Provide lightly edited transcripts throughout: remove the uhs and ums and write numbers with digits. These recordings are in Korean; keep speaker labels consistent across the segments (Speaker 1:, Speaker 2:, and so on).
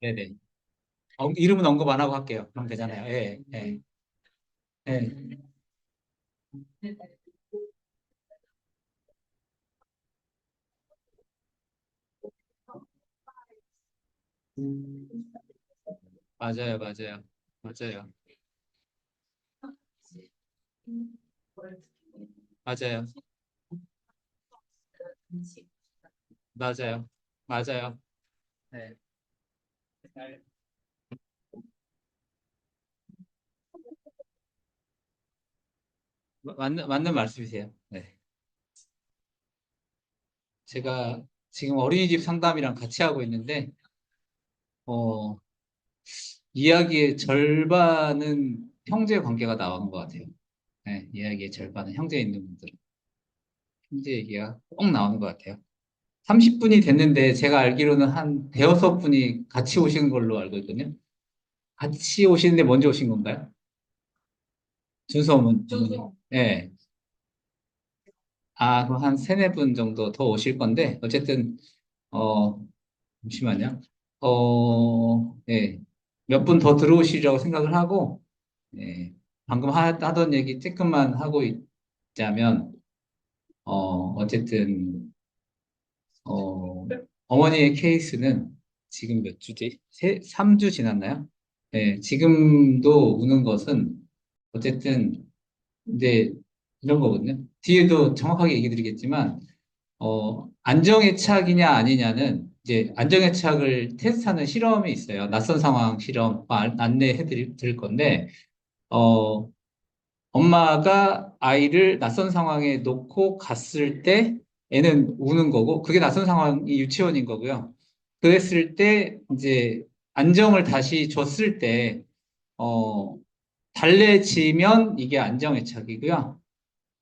Speaker 1: 네네. 이름은 언급 안 하고 할게요. 그럼 되잖아요. 예, 예, 예. 맞아요, 맞아요. 맞아요. 맞아요. 맞아요. 맞아요. 네. 맞는 말씀이세요. 네. 제가 지금 어린이집 상담이랑 같이 하고 있는데, 어, 이야기의 절반은 형제 관계가 나오는 것 같아요. 네, 이야기의 절반은 형제 있는 분들. 형제 얘기가 꼭 나오는 것 같아요. 30분이 됐는데 제가 알기로는 한 대여섯 분이 같이 오신 걸로 알고 있거든요. 같이 오시는데 먼저 오신 건가요? 준서 어머니. 네. 아, 그럼 한 세네 분 정도 더 오실 건데, 어쨌든, 어, 잠시만요. 네. 몇 분 더 들어오시려고 생각을 하고, 네. 방금 하던 얘기 조금만 하고 있자면, 어쨌든, 어, 어머니의 케이스는 지금 몇 주지? 3주 지났나요? 네. 지금도 우는 것은, 어쨌든, 이제 이런 거거든요. 뒤에도 정확하게 얘기 드리겠지만, 안정애착이냐 아니냐는 이제 안정애착을 테스트하는 실험이 있어요. 낯선 상황 실험 안내해 드릴 건데, 어, 엄마가 아이를 낯선 상황에 놓고 갔을 때 애는 우는 거고, 그게 낯선 상황이 유치원인 거고요. 그랬을 때 이제 안정을 다시 줬을 때, 어, 달래지면 이게 안정애착이고요.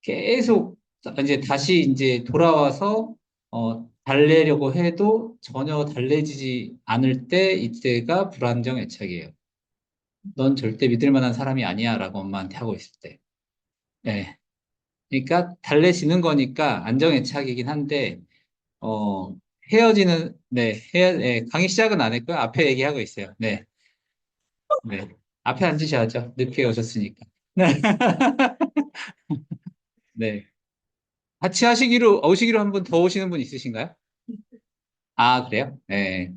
Speaker 1: 계속 이제 다시 이제 돌아와서 달래려고 해도 전혀 달래지지 않을 때 이때가 불안정 애착이에요. 넌 절대 믿을 만한 사람이 아니야라고 엄마한테 하고 있을 때. 네. 그러니까 달래지는 거니까 안정 애착이긴 한데 헤어지는 네, 강의 시작은 안 했고요. 앞에 얘기하고 있어요. 네. 네. 앞에 앉으셔야죠. 늦게 오셨으니까. 네. 같이 오시기로 한 분 더 오시는 분 있으신가요? 아, 그래요? 네.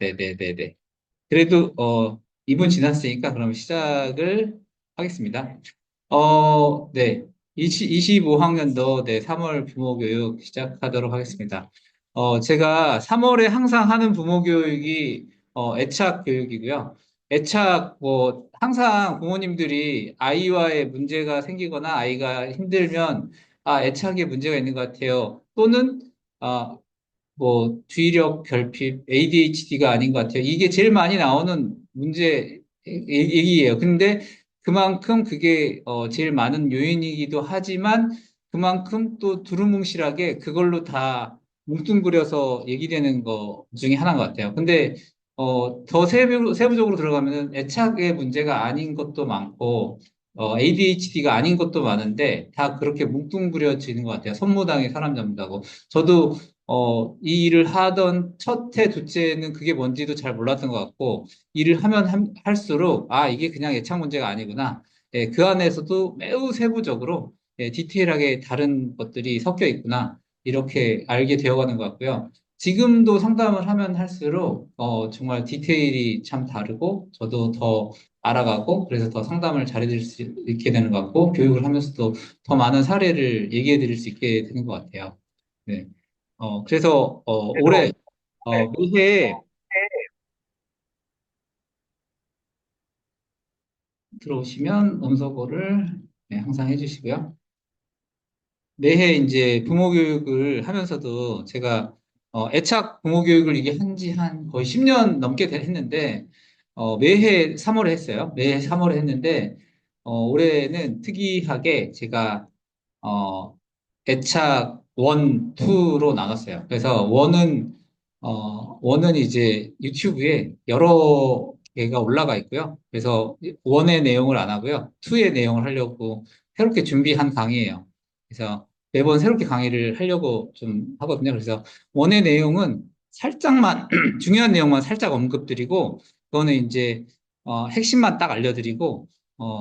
Speaker 1: 네네네네. 그래도, 2분 지났으니까 그럼 시작을 하겠습니다. 네. 25학년도, 네, 3월 부모교육 시작하도록 하겠습니다. 제가 3월에 항상 하는 부모교육이, 애착 교육이고요. 애착, 항상 부모님들이 아이와의 문제가 생기거나 아이가 힘들면, 아, 애착에 문제가 있는 것 같아요. 또는, 아, 주의력 결핍, ADHD가 아닌 것 같아요. 이게 제일 많이 나오는 얘기예요. 근데 그만큼 그게 제일 많은 요인이기도 하지만 그만큼 또 두루뭉실하게 그걸로 다 뭉뚱그려서 얘기되는 거 중에 하나인 것 같아요. 근데 더 세부적으로 들어가면은 애착의 문제가 아닌 것도 많고 ADHD가 아닌 것도 많은데 다 그렇게 뭉뚱그려지는 것 같아요. 선무당에 사람 잡는다고. 저도 이 일을 하던 첫 해, 둘째 는 그게 뭔지도 잘 몰랐던 것 같고, 일을 하면 할수록, 아, 이게 그냥 예창 문제가 아니구나. 예, 그 안에서도 매우 세부적으로, 예, 디테일하게 다른 것들이 섞여 있구나. 이렇게 알게 되어가는 것 같고요. 지금도 상담을 하면 할수록, 정말 디테일이 참 다르고, 저도 더 알아가고, 그래서 더 상담을 잘해드릴 수 있게 되는 것 같고, 교육을 하면서도 더 많은 사례를 얘기해 드릴 수 있게 되는 것 같아요. 네. 그래서, 올해, 매해 들어오시면 음소거를 네, 항상 해주시고요. 매해 이제 부모 교육을 하면서도 제가, 애착 부모 교육을 이게 한지 한 거의 10년 넘게 했는데, 매해 3월에 했어요. 매해 3월에 했는데, 올해는 특이하게 제가, 어, 애착 1, 2로 나눴어요. 그래서 원은 이제 유튜브에 여러 개가 올라가 있고요. 그래서 원의 내용을 안 하고요. 2의 내용을 하려고 새롭게 준비한 강의예요. 그래서 매번 새롭게 강의를 하려고 좀 하거든요. 그래서 원의 내용은 살짝만, 중요한 내용만 살짝 언급드리고, 그거는 이제, 핵심만 딱 알려드리고,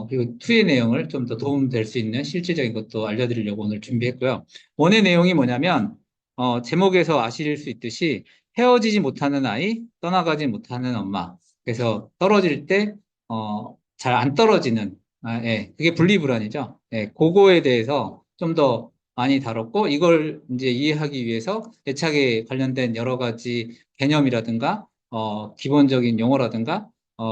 Speaker 1: 그리고 2의 내용을 좀 더 도움될 수 있는 실질적인 것도 알려드리려고 오늘 준비했고요. 1의 내용이 뭐냐면, 제목에서 아실 수 있듯이 헤어지지 못하는 아이, 떠나가지 못하는 엄마. 그래서 떨어질 때, 잘 안 떨어지는, 예, 그게 분리불안이죠. 예, 그거에 대해서 좀 더 많이 다뤘고, 이걸 이제 이해하기 위해서 애착에 관련된 여러 가지 개념이라든가, 기본적인 용어라든가,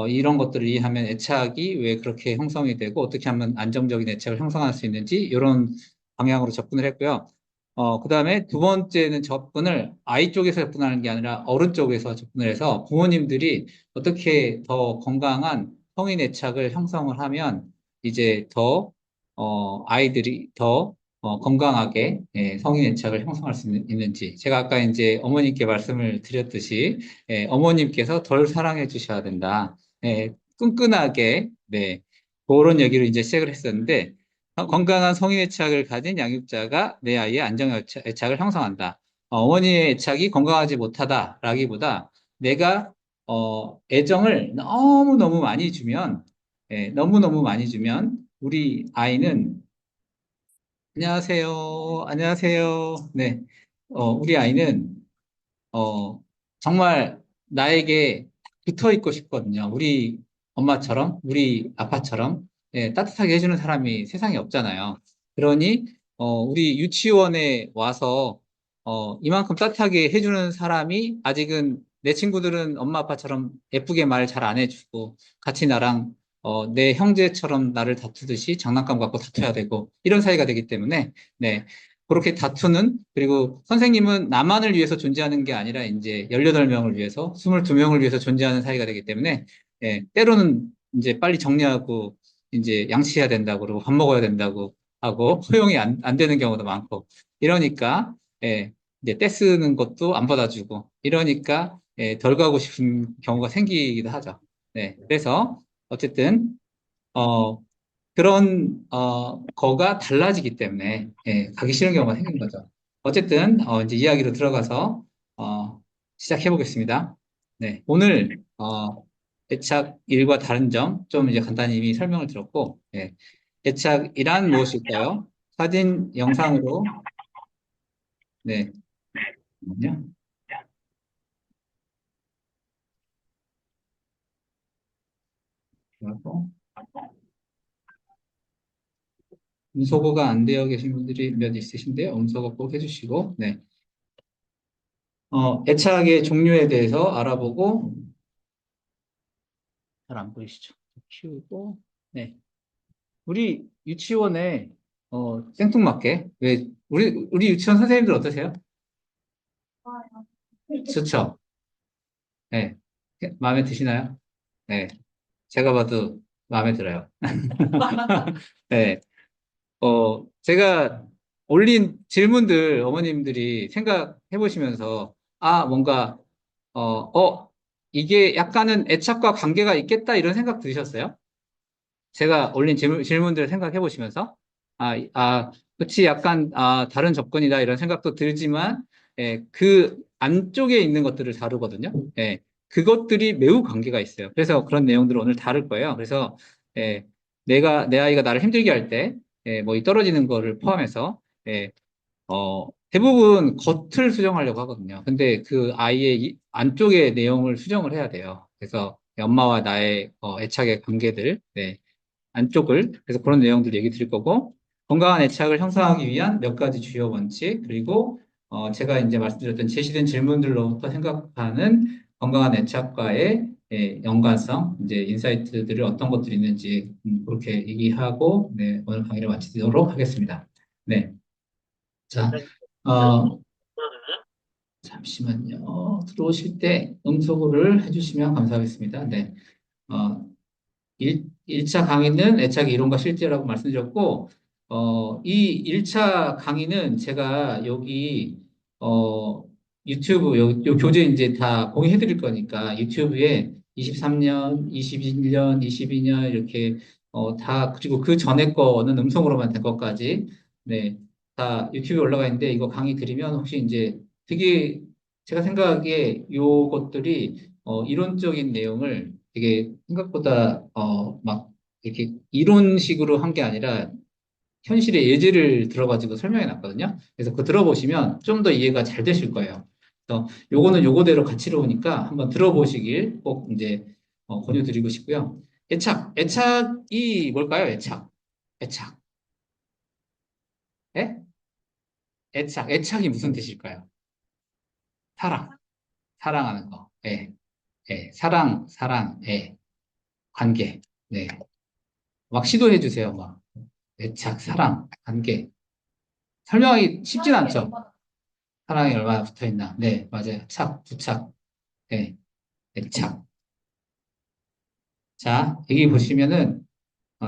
Speaker 1: 이런 것들을 이해하면 애착이 왜 그렇게 형성이 되고, 어떻게 하면 안정적인 애착을 형성할 수 있는지, 이런 방향으로 접근을 했고요. 그 다음에 2번째는 접근을 아이 쪽에서 접근하는 게 아니라 어른 쪽에서 접근을 해서 부모님들이 어떻게 더 건강한 성인 애착을 형성을 하면 이제 더, 아이들이 더 건강하게 성인 애착을 형성할 수 있는지. 제가 아까 이제 어머님께 말씀을 드렸듯이 어머님께서 덜 사랑해 주셔야 된다. 끈끈하게, 네. 그런 얘기를 이제 시작을 했었는데, 건강한 성인 애착을 가진 양육자가 내 아이의 안정 애착을 형성한다. 어머니의 애착이 건강하지 못하다라기보다 내가 애정을 너무너무 많이 주면, 너무너무 많이 주면 우리 아이는 안녕하세요. 안녕하세요. 네. 우리 아이는, 정말 나에게 붙어 있고 싶거든요. 우리 엄마처럼, 우리 아빠처럼, 따뜻하게 해주는 사람이 세상에 없잖아요. 그러니, 우리 유치원에 와서, 이만큼 따뜻하게 해주는 사람이 아직은 내 친구들은 엄마 아빠처럼 예쁘게 말 잘 안 해주고, 같이 나랑, 내 형제처럼 나를 다투듯이 장난감 갖고 다투야 되고, 이런 사이가 되기 때문에, 네. 그렇게 다투는, 그리고 선생님은 나만을 위해서 존재하는 게 아니라 이제 18명을 위해서, 22명을 위해서 존재하는 사이가 되기 때문에, 때로는 이제 빨리 정리하고, 이제 양치해야 된다고, 그러고 밥 먹어야 된다고 하고, 허용이 안 되는 경우도 많고, 이러니까, 이제 떼 쓰는 것도 안 받아주고, 이러니까, 덜 가고 싶은 경우가 생기기도 하죠. 네. 그래서, 어쨌든, 어, 그런 거가 달라지기 때문에 가기 싫은 경우가 생긴 거죠. 어쨌든 이제 이야기로 들어가서 시작해 보겠습니다. 네, 오늘 애착 일과 다른 점 좀 이제 간단히 이미 설명을 드렸고, 애착이란 무엇일까요? 사진, 영상으로 네, 잠깐만요. 그리고 음소거가 안 되어 계신 분들이 몇 있으신데요. 음소거 꼭 해주시고, 네, 애착의 종류에 대해서 알아보고 잘 안 보이시죠? 키우고, 네. 우리 유치원에, 생뚱맞게, 왜, 우리 유치원 선생님들 어떠세요? 좋죠? 네. 마음에 드시나요? 네. 제가 봐도 마음에 들어요. 네. 제가 올린 질문들 어머님들이 생각해 보시면서, 뭔가, 어, 어, 이게 약간은 애착과 관계가 있겠다 이런 생각 드셨어요? 제가 올린 질문들을 생각해 보시면서, 그치, 약간, 다른 접근이다, 이런 생각도 들지만, 그 안쪽에 있는 것들을 다루거든요. 그것들이 매우 관계가 있어요. 그래서 그런 내용들을 오늘 다룰 거예요. 그래서, 예, 내 아이가 나를 힘들게 할 때, 뭐, 이 떨어지는 거를 포함해서, 대부분 겉을 수정하려고 하거든요. 근데 그 아이의 안쪽의 내용을 수정을 해야 돼요. 그래서 엄마와 나의 애착의 관계들, 네. 안쪽을, 그래서 그런 내용들 얘기 드릴 거고, 건강한 애착을 형성하기 위한 몇 가지 주요 원칙, 그리고, 제가 이제 말씀드렸던 제시된 질문들로부터 생각하는 건강한 애착과의 연관성, 이제 인사이트들을 어떤 것들이 있는지, 그렇게 얘기하고, 네, 오늘 강의를 마치도록 하겠습니다. 네. 자, 어, 잠시만요. 들어오실 때 음소거를 해주시면 감사하겠습니다. 네. 어, 1차 강의는 애착의 이론과 실제라고 말씀드렸고, 이 1차 강의는 제가 여기, 어, 유튜브, 요 교재 이제 다 공유해 드릴 거니까 유튜브에 23년, 21년, 22년 이렇게, 그리고 그 전에 거는 음성으로만 된 것까지, 네, 다 유튜브에 올라가 있는데 이거 강의 드리면 혹시 이제 되게 제가 생각하기에 요것들이 이론적인 내용을 되게 생각보다 막 이렇게 이론식으로 한 게 아니라 현실의 예제를 들어가지고 설명해 놨거든요. 그래서 그거 들어보시면 좀 더 이해가 잘 되실 거예요. 그래서 요거는 요거대로 가치로우니까 한번 들어보시길 꼭 이제 권유드리고 싶고요. 애착이 뭘까요? 애착. 예? 애착이 무슨 뜻일까요? 사랑, 사랑하는 거. 예, 예, 사랑, 예, 관계. 네. 막 시도해 주세요. 막 애착, 사랑, 관계. 설명하기 쉽진 않죠. 사랑이 얼마나 붙어 있나. 네, 맞아요. 부착. 네, 애착. 자, 여기 보시면은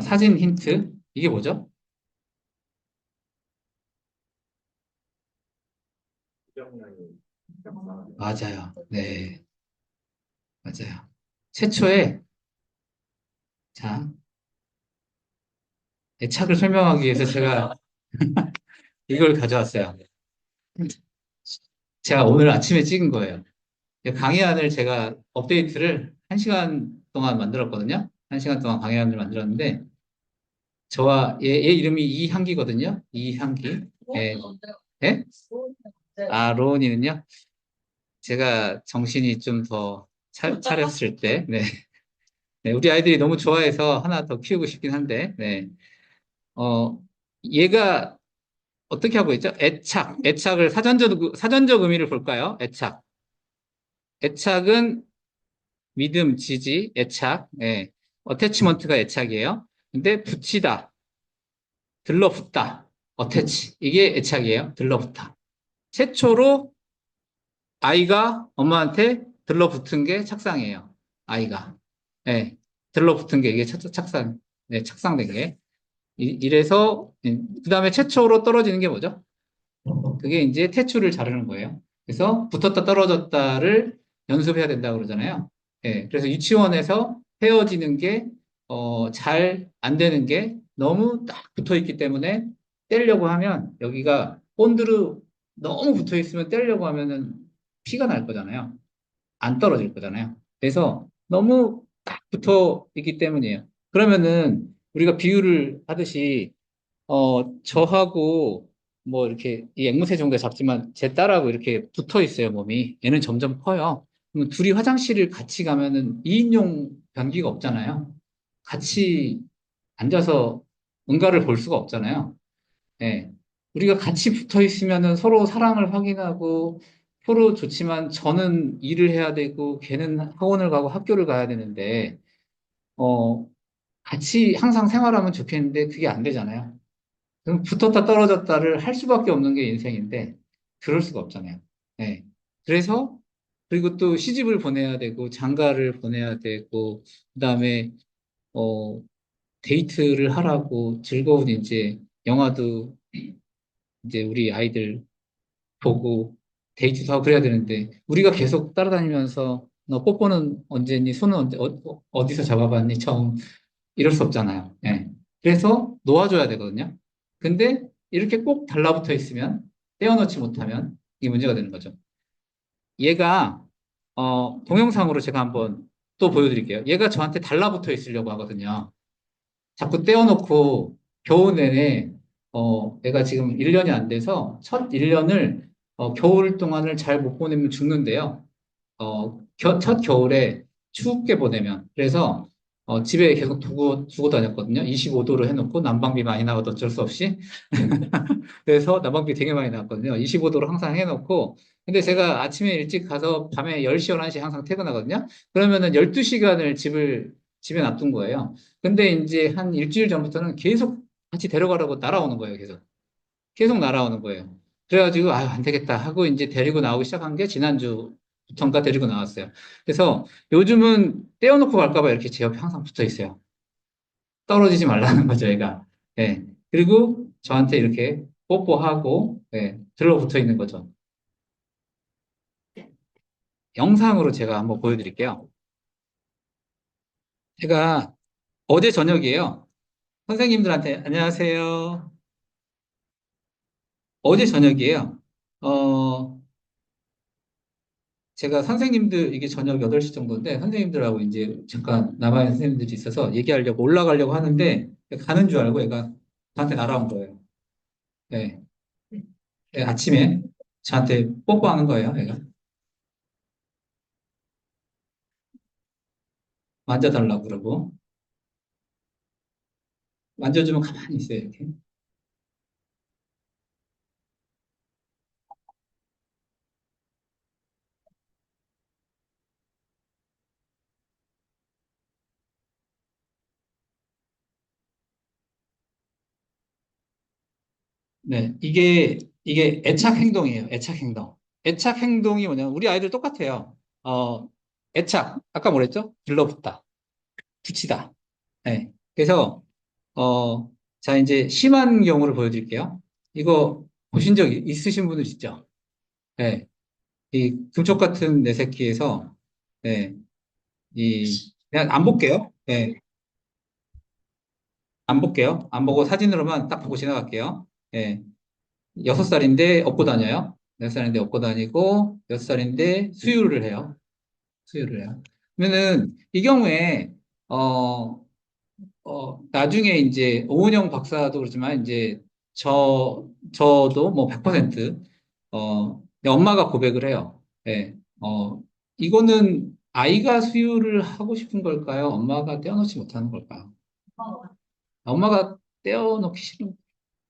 Speaker 1: 사진 힌트. 이게 뭐죠? 맞아요. 네, 맞아요. 최초에, 자, 애착을 설명하기 위해서 제가 이걸 가져왔어요. 제가 오늘 아침에 찍은 거예요. 강의안을 제가 업데이트를 1시간 동안 만들었거든요. 1시간 동안 강의안을 만들었는데, 얘 이름이 이향기거든요. 이향기. 예, 예? 아, 로운이는요? 제가 정신이 좀 더 차렸을 때, 네. 네, 우리 아이들이 너무 좋아해서 하나 더 키우고 싶긴 한데, 네. 어, 얘가 어떻게 하고 있죠? 애착을 사전적 의미를 볼까요? 애착은 믿음, 지지, 애착, 예. 어태치먼트가 애착이에요. 근데 붙이다, 들러붙다, 어태치. 이게 애착이에요. 들러붙다. 최초로 아이가 엄마한테 들러붙은 게 착상이에요. 아이가. 예. 들러붙은 게 이게 착상, 네, 착상된 게. 이래서, 그 다음에 최초로 떨어지는 게 뭐죠? 그게 이제 태초를 자르는 거예요. 그래서 붙었다 떨어졌다를 연습해야 된다고 그러잖아요. 예, 그래서 유치원에서 헤어지는 게, 잘 안 되는 게 너무 딱 붙어 있기 때문에 떼려고 하면 여기가 본드로 너무 붙어 있으면 떼려고 하면은 피가 날 거잖아요. 안 떨어질 거잖아요. 그래서 너무 딱 붙어 있기 때문이에요. 그러면은 우리가 비유를 하듯이 저하고 뭐 이렇게 이 앵무새 정도 작지만 제 딸하고 이렇게 붙어 있어요, 몸이. 얘는 점점 커요. 그럼 둘이 화장실을 같이 가면은 2인용 변기가 없잖아요. 같이 앉아서 응가를 볼 수가 없잖아요. 예. 우리가 같이 붙어 있으면은 서로 사랑을 확인하고 서로 좋지만 저는 일을 해야 되고 걔는 학원을 가고 학교를 가야 되는데 어, 같이 항상 생활하면 좋겠는데 그게 안 되잖아요. 그럼 붙었다 떨어졌다를 할 수밖에 없는 게 인생인데 그럴 수가 없잖아요. 네. 그래서 그리고 또 시집을 보내야 되고 장가를 보내야 되고 그다음에 어 데이트를 하라고 즐거운 이제 영화도 이제 우리 아이들 보고 데이트도 하고 그래야 되는데 우리가 계속 따라다니면서 너 뽀뽀는 언제니? 손은 어디서 잡아봤니? 처음 이럴 수 없잖아요. 예. 그래서 놓아줘야 되거든요. 근데 이렇게 꼭 달라붙어 있으면 떼어놓지 못하면 이게 문제가 되는 거죠. 얘가 동영상으로 제가 한번 또 보여드릴게요. 얘가 저한테 달라붙어 있으려고 하거든요. 자꾸 떼어놓고 겨우 내내 얘가 지금 1년이 안 돼서 첫 1년을 겨울 동안을 잘 못 보내면 죽는데요. 첫 겨울에 춥게 보내면. 그래서, 집에 계속 두고 다녔거든요. 25도로 해놓고 난방비 많이 나와도 어쩔 수 없이. 그래서 난방비 되게 많이 나왔거든요. 25도로 항상 해놓고. 근데 제가 아침에 일찍 가서 밤에 10시, 11시 항상 퇴근하거든요. 그러면은 12시간을 집에 놔둔 거예요. 근데 이제 한 일주일 전부터는 계속 같이 데려가라고 날아오는 거예요. 계속 날아오는 거예요. 그래가지고, 아유, 안 되겠다 하고 이제 데리고 나오기 시작한 게 지난주부터인가 데리고 나왔어요. 그래서 요즘은 떼어놓고 갈까봐 이렇게 제 옆에 항상 붙어 있어요. 떨어지지 말라는 거죠, 얘가. 예. 그리고 저한테 이렇게 뽀뽀하고, 예, 들러붙어 있는 거죠. 영상으로 제가 한번 보여드릴게요. 제가 어제 저녁이에요. 선생님들한테, 안녕하세요. 어제 저녁이에요. 어, 제가 선생님들, 이게 저녁 8시 정도인데, 선생님들하고 이제 잠깐 남아있는 선생님들이 있어서 얘기하려고 올라가려고 하는데, 가는 줄 알고 얘가 저한테 날아온 거예요. 네. 네, 아침에 저한테 뽀뽀하는 거예요, 얘가. 만져달라고 그러고, 만져주면 가만히 있어요, 이렇게. 네, 이게 애착 행동이에요, 애착 행동. 애착 행동이 뭐냐면, 우리 아이들 똑같아요. 애착. 아까 뭐랬죠? 들러붙다, 붙이다. 네. 그래서, 어, 자, 이제 심한 경우를 보여드릴게요. 이거 보신 적 있으신 분들 있죠? 네. 이 금쪽 같은 내 새끼에서, 네. 그냥 안 볼게요. 네. 안 볼게요. 안 보고 사진으로만 딱 보고 지나갈게요. 네. 6살인데 업고 다녀요. 6살인데 업고 다니고, 6살인데 수유를 해요. 수유를 해요. 그러면은, 이 경우에, 어, 나중에 이제 오은영 박사도 그렇지만 이제 저도 뭐 100%, 엄마가 고백을 해요. 예, 이거는 아이가 수유를 하고 싶은 걸까요? 엄마가 떼어놓지 못하는 걸까요? 엄마가 떼어놓기 싫은,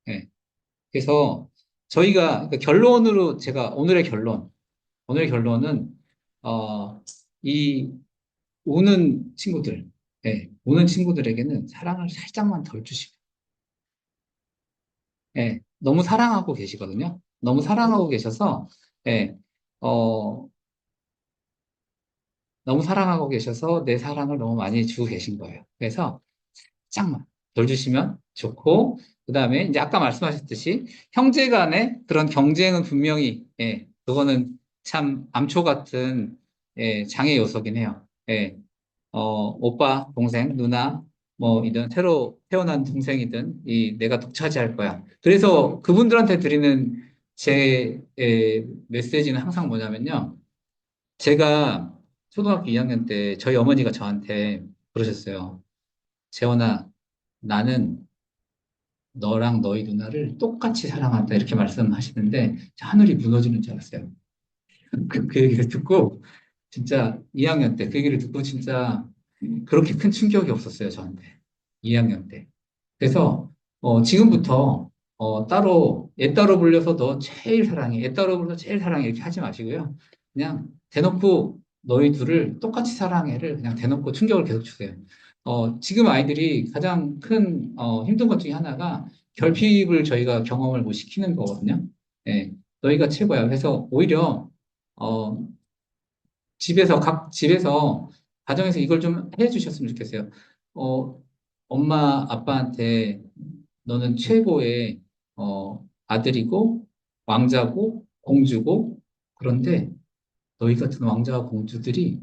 Speaker 1: 예. 그래서 저희가, 그러니까 결론으로 제가 오늘의 결론은, 어, 이 우는 친구들, 우는 친구들에게는 사랑을 살짝만 덜 주시고, 너무 사랑하고 계시거든요. 너무 사랑하고 계셔서, 예, 어, 너무 사랑하고 계셔서 내 사랑을 너무 많이 주고 계신 거예요. 그래서 살짝만 덜 주시면 좋고, 그 다음에 이제 아까 말씀하셨듯이 형제 간의 그런 경쟁은 분명히, 그거는 참 암초 같은, 장애 요소긴 해요. 오빠, 동생, 누나, 뭐, 이런 새로 태어난 동생이든, 내가 독차지할 거야. 그래서 그분들한테 드리는 제, 메시지는 항상 뭐냐면요. 제가 초등학교 2학년 때 저희 어머니가 저한테 그러셨어요. 재원아, 나는 너랑 너희 누나를 똑같이 사랑한다. 이렇게 말씀하시는데, 하늘이 무너지는 줄 알았어요. 그 얘기를 듣고, 진짜 2학년 때 그 얘기를 듣고 진짜 그렇게 큰 충격이 없었어요, 저한테. 2학년 때. 그래서 지금부터 따로 얘 따로 불려서 너 제일 사랑해. 얘 따로 불러서 제일 사랑해. 이렇게 하지 마시고요. 그냥 대놓고 너희 둘을 똑같이 사랑해를 그냥 대놓고 충격을 계속 주세요. 지금 아이들이 가장 큰 힘든 것 중에 하나가 결핍을 저희가 경험을 못 시키는 거거든요. 예, 너희가 최고야. 그래서 오히려 어, 각 집에서, 가정에서 이걸 좀 해주셨으면 좋겠어요. 어, 엄마, 아빠한테 너는 최고의, 아들이고, 왕자고, 공주고, 그런데 너희 같은 왕자와 공주들이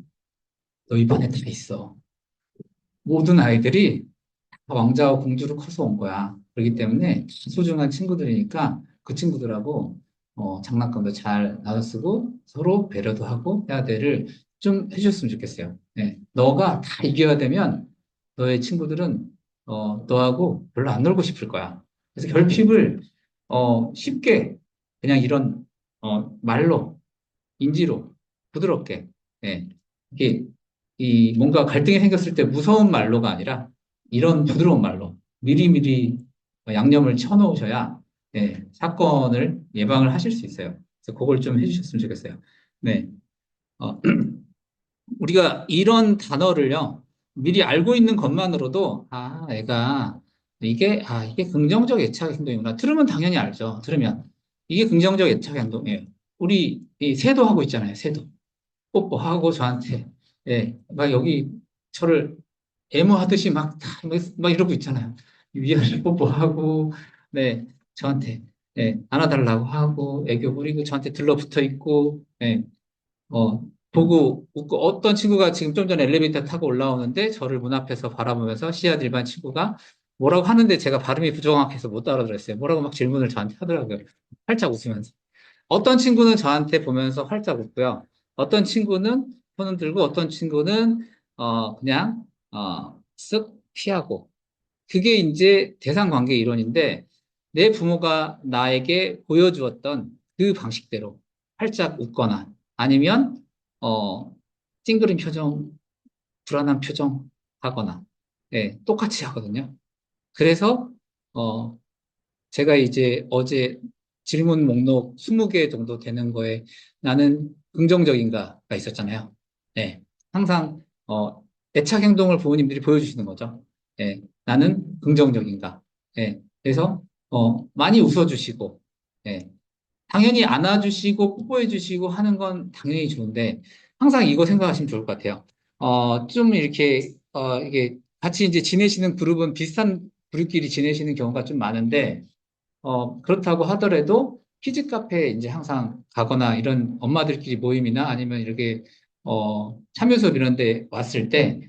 Speaker 1: 너희 반에 다 있어. 모든 아이들이 왕자와 공주로 커서 온 거야. 그렇기 때문에 소중한 친구들이니까 그 친구들하고 장난감도 잘 나눠 쓰고 서로 배려도 하고 해야 돼를 좀 해줬으면 좋겠어요. 네. 너가 다 이겨야 되면 너의 친구들은 너하고 별로 안 놀고 싶을 거야. 그래서 결핍을 쉽게 그냥 이런 말로 인지로 부드럽게, 예, 이게 뭔가 갈등이 생겼을 때 무서운 말로가 아니라 이런 부드러운 말로 미리미리 양념을 쳐놓으셔야, 사건을 예방을 하실 수 있어요. 그래서 그걸 좀 해주셨으면 좋겠어요. 네. 어, 우리가 이런 단어를요, 미리 알고 있는 것만으로도, 이게 긍정적 애착 행동이구나. 들으면 당연히 알죠. 들으면. 이게 긍정적 애착 행동이에요. 우리 이 새도 하고 있잖아요. 새도. 뽀뽀하고 저한테, 막 여기 저를 애무하듯이 막 이러고 있잖아요. 위아래 뽀뽀하고, 네, 저한테, 안아달라고 하고, 애교 부리고, 저한테 들러붙어 있고, 보고 웃고, 어떤 친구가 지금 좀 전에 엘리베이터 타고 올라오는데, 저를 문 앞에서 바라보면서 시야 일반 친구가 뭐라고 하는데 제가 발음이 부정확해서 못 알아들었어요. 뭐라고 막 질문을 저한테 하더라고요. 활짝 웃으면서. 어떤 친구는 저한테 보면서 활짝 웃고요. 어떤 친구는 손은 들고 어떤 친구는 그냥 쓱 피하고 그게 이제 대상관계 이론인데 내 부모가 나에게 보여주었던 그 방식대로 활짝 웃거나 아니면 어 찡그린 표정, 불안한 표정 하거나 예, 똑같이 하거든요. 그래서 어 제가 이제 어제 질문 목록 20개 정도 되는 거에 나는 긍정적인가가 있었잖아요. 네. 항상, 애착 행동을 부모님들이 보여주시는 거죠. 네. 나는 긍정적인가. 네. 그래서, 많이 웃어주시고, 네. 당연히 안아주시고, 뽀뽀해주시고 하는 건 당연히 좋은데, 항상 이거 생각하시면 좋을 것 같아요. 좀 이렇게, 이게 같이 이제 지내시는 그룹은 비슷한 그룹끼리 지내시는 경우가 좀 많은데, 그렇다고 하더라도 키즈 카페에 이제 항상 가거나 이런 엄마들끼리 모임이나 아니면 이렇게, 참여 수업 이런 데 왔을 때,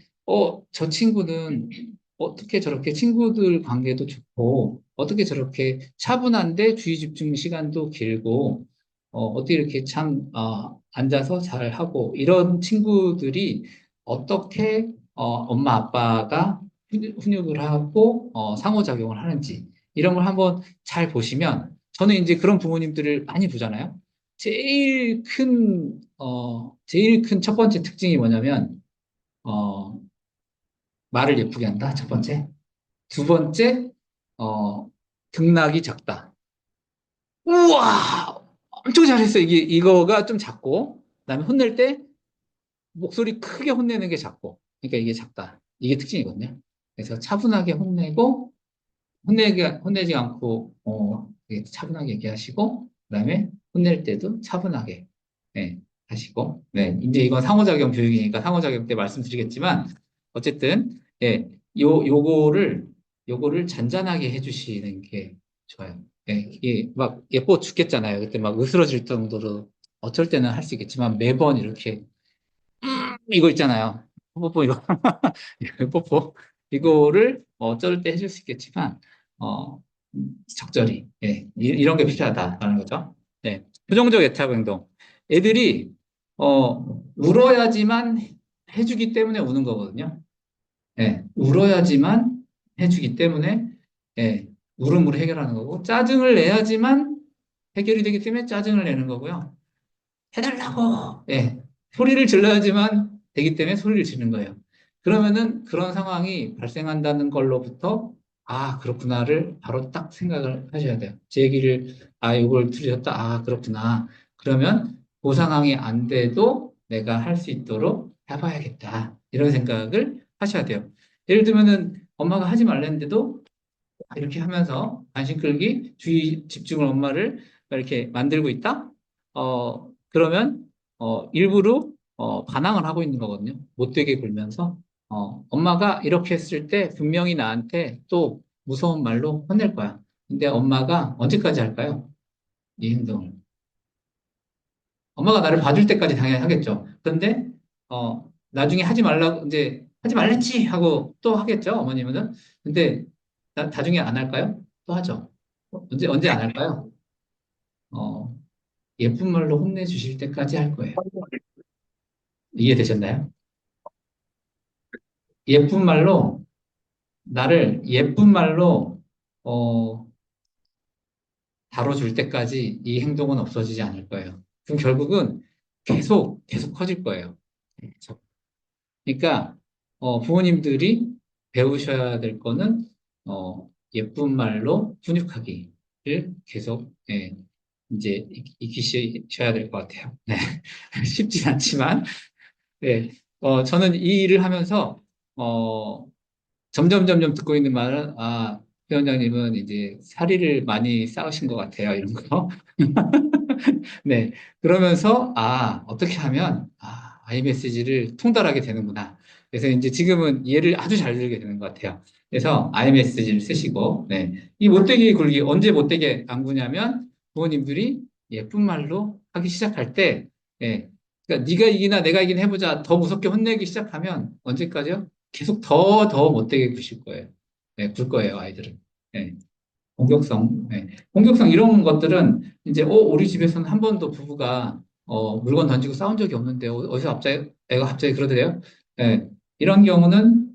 Speaker 1: 저 친구는 어떻게 저렇게 친구들 관계도 좋고, 어떻게 저렇게 차분한데 주의 집중 시간도 길고, 어떻게 이렇게 참, 앉아서 잘하고, 이런 친구들이 어떻게, 엄마 아빠가 훈육을 하고, 상호작용을 하는지, 이런 걸 한번 잘 보시면 저는 이제 그런 부모님들을 많이 보잖아요. 제일 큰 첫 번째 특징이 뭐냐면, 어, 말을 예쁘게 한다. 첫 번째. 두 번째, 어, 등락이 작다. 우와! 엄청 잘했어. 이거가 좀 작고, 그다음에 혼낼 때 목소리 크게 혼내는 게 작고, 그러니까 이게 작다. 이게 특징이거든요. 그래서 차분하게 혼내고, 혼내지 않고, 되게 차분하게 얘기하시고, 그 다음에 혼낼 때도 차분하게, 네, 하시고, 네, 이제 이건 상호작용 교육이니까 상호작용 때 말씀드리겠지만, 어쨌든, 예, 요거를 잔잔하게 해주시는 게 좋아요. 예, 이게 막 예뻐 죽겠잖아요. 그때 막 으스러질 정도로 어쩔 때는 할 수 있겠지만 매번 이렇게, 이거 있잖아요. 뽀뽀 이거. 뽀뽀. 이거를 어쩔 때 해줄 수 있겠지만, 어, 적절히, 예, 이런 게 필요하다라는 거죠. 네. 부정적 애착 행동. 애들이, 울어야지만 해주기 때문에 우는 거거든요. 예, 울어야지만 해주기 때문에, 예, 울음으로 해결하는 거고, 짜증을 내야지만 해결이 되기 때문에 짜증을 내는 거고요. 해달라고! 예. 소리를 질러야지만 되기 때문에 소리를 지르는 거예요. 그러면은 그런 상황이 발생한다는 걸로부터, 그렇구나를 바로 딱 생각을 하셔야 돼요. 제 얘기를, 이걸 들으셨다. 그렇구나. 그러면 그 상황이 안 돼도 내가 할 수 있도록 해봐야겠다. 이런 생각을 하셔야 돼요. 예를 들면은 엄마가 하지 말랬는데도 이렇게 하면서 관심 끌기, 주의 집중을 엄마를 이렇게 만들고 있다? 그러면, 일부러, 반항을 하고 있는 거거든요. 못되게 굴면서. 엄마가 이렇게 했을 때 분명히 나한테 또 무서운 말로 혼낼 거야. 근데 엄마가 언제까지 할까요? 이 행동을. 엄마가 나를 봐줄 때까지 당연히 하겠죠. 그런데, 나중에 하지 말라고, 이제, 하지 말랬지! 하고 또 하겠죠, 어머님은. 근데, 나중에 안 할까요? 또 하죠. 언제 안 할까요? 어, 예쁜 말로 혼내주실 때까지 할 거예요. 이해되셨나요? 예쁜 말로, 나를 예쁜 말로, 어, 다뤄줄 때까지 이 행동은 없어지지 않을 거예요. 그럼 결국은 계속 커질 거예요. 계속. 그러니까, 부모님들이 배우셔야 될 거는, 예쁜 말로 훈육하기를 계속, 예, 이제 익히셔야 될 것 같아요. 네. 쉽진 않지만, 네. 저는 이 일을 하면서, 어, 점점 듣고 있는 말은, 회 원장님은 이제 사리를 많이 쌓으신 것 같아요. 이런 거. 네. 그러면서, 어떻게 하면, iMessage를 통달하게 되는구나. 그래서 이제 지금은 얘를 아주 잘 들게 되는 것 같아요. 그래서 iMessage를 쓰시고, 네. 이 못되게 굴기, 언제 못되게 안 구냐면, 부모님들이 예쁜 말로 하기 시작할 때, 예. 그러니까 네가 이기나 내가 이기나 해보자. 더 무섭게 혼내기 시작하면, 언제까지요? 계속 더 못되게 구실 거예요. 네, 굴 거예요, 아이들은. 네. 공격성, 네. 공격성 이런 것들은 이제 우리 집에서는 한 번도 부부가 물건 던지고 싸운 적이 없는데 어디서 갑자기 애가 갑자기 그러더래요. 예, 이런 경우는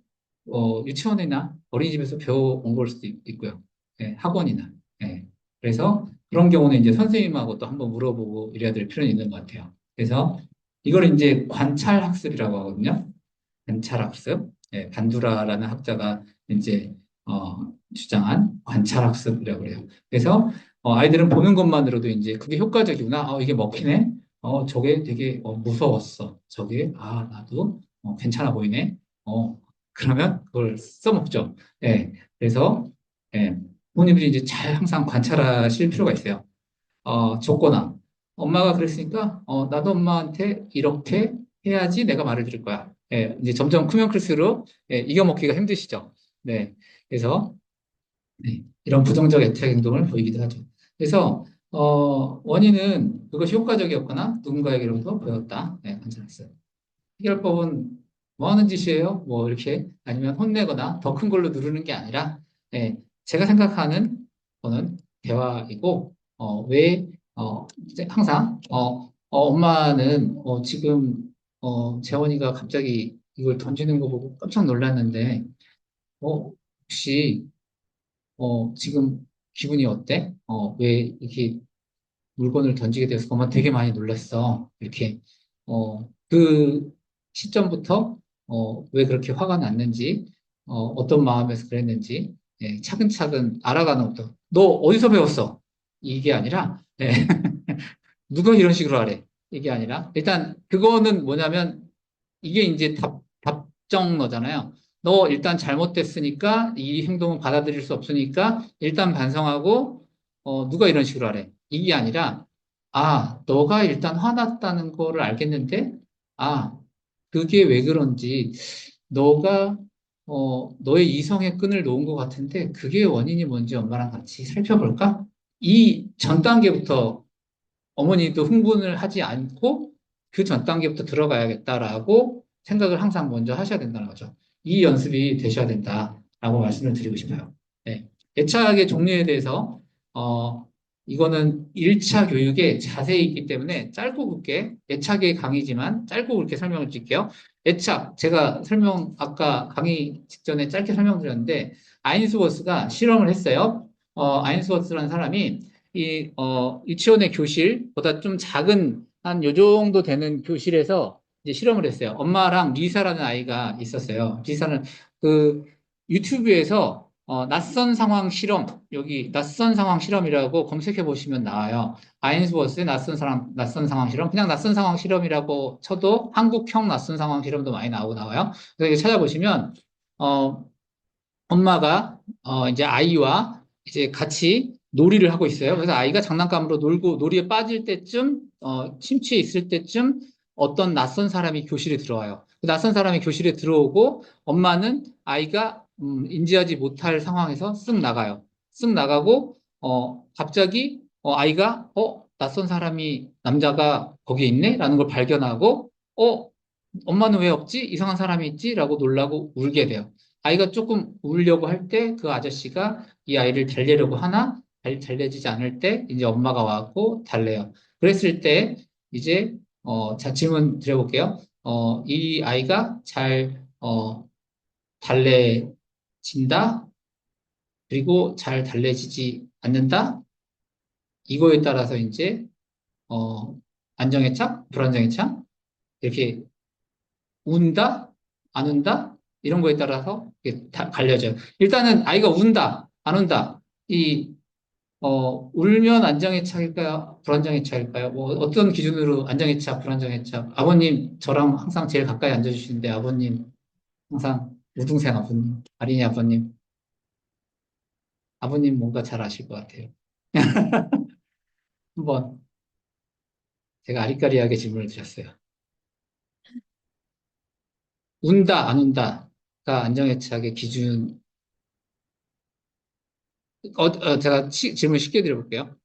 Speaker 1: 유치원이나 어린이집에서 배워온 걸 수도 있고요. 예, 학원이나. 예. 그래서 그런 경우는 이제 선생님하고 또 한번 물어보고 이래야 될 필요는 있는 것 같아요. 그래서 이걸 이제 관찰 학습이라고 하거든요. 관찰 학습. 예, 반두라라는 학자가 이제 주장한 관찰 학습이라고 그래요. 그래서 아이들은 보는 것만으로도 이제 그게 효과적이구나. 이게 먹히네. 저게 되게 무서웠어. 저게 나도 괜찮아 보이네. 그러면 그걸 써먹죠. 예, 그래서 예, 부모님들이 이제 잘 항상 관찰하실 필요가 있어요. 줬거나 엄마가 그랬으니까 나도 엄마한테 이렇게 해야지 내가 말을 들을 거야. 예, 이제 점점 크면 클수록 이겨먹기가 힘드시죠. 네, 그래서 네, 이런 부정적 애착 행동을 보이기도 하죠. 그래서 원인은 그것이 효과적이었거나 누군가에게로부터 배웠다. 네, 관찰했어요. 해결법은 뭐 하는 짓이에요? 뭐 이렇게 아니면 혼내거나 더 큰 걸로 누르는 게 아니라 제가 생각하는 거는 대화이고 왜 이제 항상 엄마는 지금 재원이가 갑자기 이걸 던지는 거 보고 깜짝 놀랐는데 혹시 지금 기분이 어때? 왜 이렇게 물건을 던지게 돼서 엄마 되게 많이 놀랐어. 이렇게, 그 시점부터, 왜 그렇게 화가 났는지, 어떤 마음에서 그랬는지, 차근차근 알아가는 것도, 너 어디서 배웠어? 이게 아니라, 누가 이런 식으로 하래? 이게 아니라, 일단, 그거는 뭐냐면, 이게 이제 답정너잖아요. 너 일단 잘못됐으니까, 이 행동을 받아들일 수 없으니까, 일단 반성하고, 누가 이런 식으로 하래? 이게 아니라, 너가 일단 화났다는 거를 알겠는데, 아, 그게 왜 그런지, 너가, 너의 이성의 끈을 놓은 것 같은데, 그게 원인이 뭔지 엄마랑 같이 살펴볼까? 이 전 단계부터 어머니도 흥분을 하지 않고, 그 전 단계부터 들어가야겠다라고 생각을 항상 먼저 하셔야 된다는 거죠. 이 연습이 되셔야 된다라고 말씀을 드리고 싶어요. 네. 애착의 종류에 대해서, 어, 이거는 1차 교육에 자세히 있기 때문에 짧고 굵게, 애착의 강의지만 짧고 굵게 설명을 드릴게요. 애착, 제가 아까 강의 직전에 짧게 설명드렸는데, 아인스워스가 실험을 했어요. 아인스워스라는 사람이 유치원의 교실보다 좀 작은, 한 요 정도 되는 교실에서 이제 실험을 했어요. 엄마랑 리사라는 아이가 있었어요. 리사는 그 유튜브에서 낯선 상황 실험, 여기 낯선 상황 실험이라고 검색해 보시면 나와요. 아인스워스의 낯선 상황 실험, 그냥 낯선 상황 실험이라고 쳐도 한국형 낯선 상황 실험도 많이 나와요. 그래서 이거 찾아보시면, 어, 엄마가 이제 아이와 이제 같이 놀이를 하고 있어요. 그래서 아이가 장난감으로 놀고 놀이에 빠질 때쯤, 심취해 있을 때쯤 어떤 낯선 사람이 교실에 들어와요. 그 낯선 사람이 교실에 들어오고 엄마는 아이가 인지하지 못할 상황에서 쓱 나가요. 쓱 나가고 갑자기 아이가 낯선 사람이 남자가 거기에 있네? 라는 걸 발견하고 엄마는 왜 없지? 이상한 사람이 있지? 라고 놀라고 울게 돼요. 아이가 조금 울려고 할 때 그 아저씨가 이 아이를 달래려고 하나 달래지지 않을 때 이제 엄마가 와갖고 달래요. 그랬을 때 이제 자 질문 드려볼게요. 이 아이가 잘 달래진다? 그리고 잘 달래지지 않는다? 이거에 따라서 이제 어, 안정의 착, 불안정의 착 이렇게 운다? 안 운다? 이런 거에 따라서 이게 다 갈려져요. 일단은 아이가 운다, 안 운다. 울면 안정의 차일까요? 불안정의 차일까요? 뭐, 어떤 기준으로 안정의 차, 불안정의 차? 아버님, 저랑 항상 제일 가까이 앉아주시는데, 아버님, 항상, 우등생 아버님, 아린이 아버님 뭔가 잘 아실 것 같아요. 한번 제가 아리까리하게 질문을 드렸어요. 운다, 안 운다가 안정의 차의 기준, 제가 질문 쉽게 드려볼게요.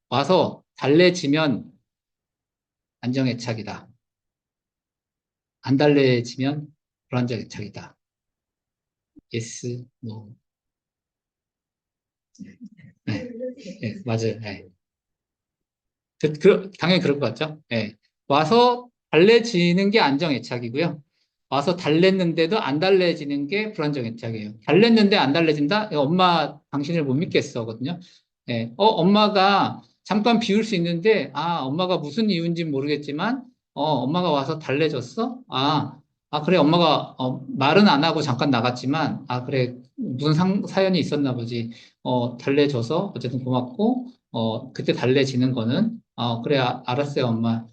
Speaker 1: 와서 달래지면 안정애착이다. 안 달래지면 불안정애착이다. Yes, no. 네, 네, 맞아요. 네. 당연히 그럴 것 같죠? 예. 와서 달래지는 게 안정애착이고요. 와서 달랬는데도 안 달래지는 게 불안정애착이에요. 달랬는데 안 달래진다? 엄마 당신을 못 믿겠어거든요. 예. 엄마가 잠깐 비울 수 있는데, 엄마가 무슨 이유인지 모르겠지만, 엄마가 와서 달래줬어? 그래, 엄마가, 말은 안 하고 잠깐 나갔지만, 그래, 무슨 사연이 있었나 보지. 달래줘서 어쨌든 고맙고, 그때 달래지는 거는, 그래, 알았어요, 엄마.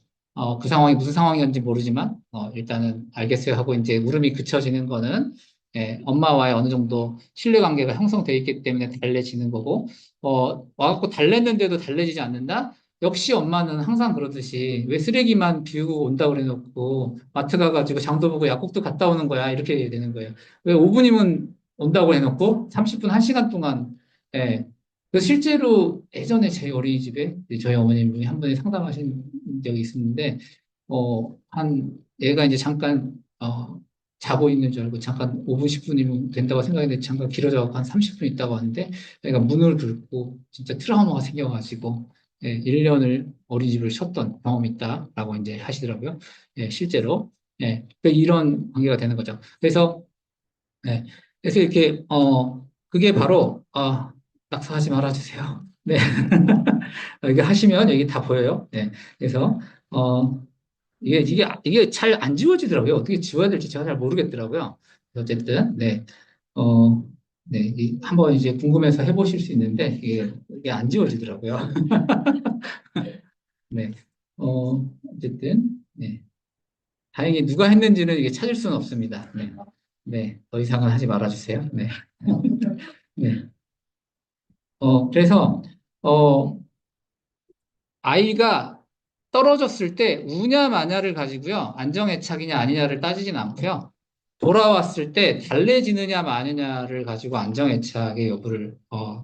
Speaker 1: 그 상황이 무슨 상황이었는지 모르지만, 일단은 알겠어요 하고 이제 울음이 그쳐지는 거는, 예, 엄마와의 어느 정도 신뢰관계가 형성돼 있기 때문에 달래지는 거고, 와갖고 달랬는데도 달래지지 않는다? 역시 엄마는 항상 그러듯이 왜 쓰레기만 비우고 온다고 그래놓고 마트 가가지고 장도 보고 약국도 갔다 오는 거야. 이렇게 되는 거예요. 왜 5분이면 온다고 해놓고 30분, 1시간 동안, 예. 실제로 예전에 제 어린이집에 저희 어머님이 한 분이 상담하신 적이 있었는데, 얘가 이제 잠깐, 자고 있는 줄 알고 잠깐 5분, 10분이면 된다고 생각했는데 잠깐 길어져서 한 30분 있다고 하는데 애가 문을 긁고 진짜 트라우마가 생겨가지고 1년을 어린이집을 쉬었던 경험이 있다라고 이제 하시더라고요. 예, 실제로. 예, 그러니까 이런 관계가 되는 거죠. 네, 그래서 이렇게, 그게 바로, 낙서하지 말아주세요. 네. 이게 하시면 여기 다 보여요. 네. 그래서, 어, 이게 잘 안 지워지더라고요. 어떻게 지워야 될지 제가 잘 모르겠더라고요. 어쨌든, 네. 어, 네. 한번 이제 궁금해서 해보실 수 있는데, 이게 안 지워지더라고요. 네. 어쨌든, 네. 다행히 누가 했는지는 이게 찾을 수는 없습니다. 네. 네. 더 이상은 하지 말아주세요. 네. 네. 그래서, 어, 아이가 떨어졌을 때 우냐 마냐를 가지고요. 안정애착이냐 아니냐를 따지진 않고요. 돌아왔을 때 달래지느냐 마느냐를 가지고 안정애착의 여부를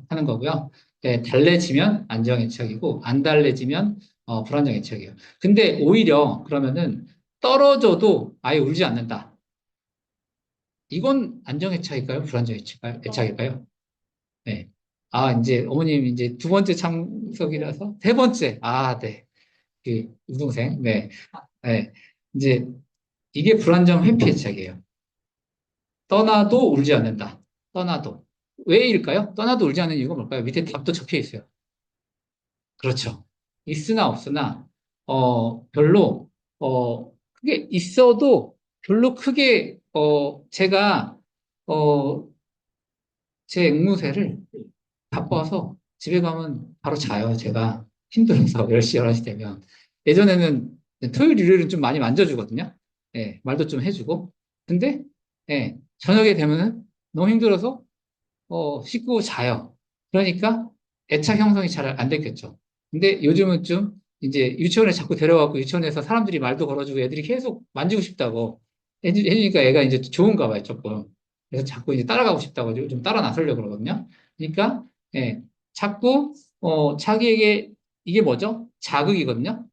Speaker 1: 하는 거고요. 네, 달래지면 안정애착이고 안 달래지면 불안정애착이에요. 근데 오히려 그러면은 떨어져도 아예 울지 않는다. 이건 안정애착일까요? 불안정애착일까요? 네. 이제 어머님 이제 두 번째 참석이라서 세 번째. 네. 그 우동생. 네. 네. 이제 이게 불안정 회피의책이에요. 떠나도 울지 않는다. 떠나도. 왜일까요? 떠나도 울지 않는 이유가 뭘까요? 밑에 답도 적혀 있어요. 그렇죠. 있으나 없으나 별로 크게 있어도 별로 크게 제가 어, 제 앵무새를 바빠서 집에 가면 바로 자요, 제가. 힘들어서 10시, 11시 되면. 예전에는 토요일, 일요일은 좀 많이 만져주거든요. 예, 말도 좀 해주고. 근데, 예, 저녁에 되면은 너무 힘들어서, 씻고 자요. 그러니까 애착 형성이 잘 안 됐겠죠. 근데 요즘은 좀 이제 유치원에 자꾸 데려가고 유치원에서 사람들이 말도 걸어주고 애들이 계속 만지고 싶다고 해주니까 애가 이제 좋은가 봐요, 조금. 그래서 자꾸 이제 따라가고 싶다고 좀 따라 나서려고 그러거든요. 그러니까, 예, 자꾸, 자기에게, 이게 뭐죠? 자극이거든요?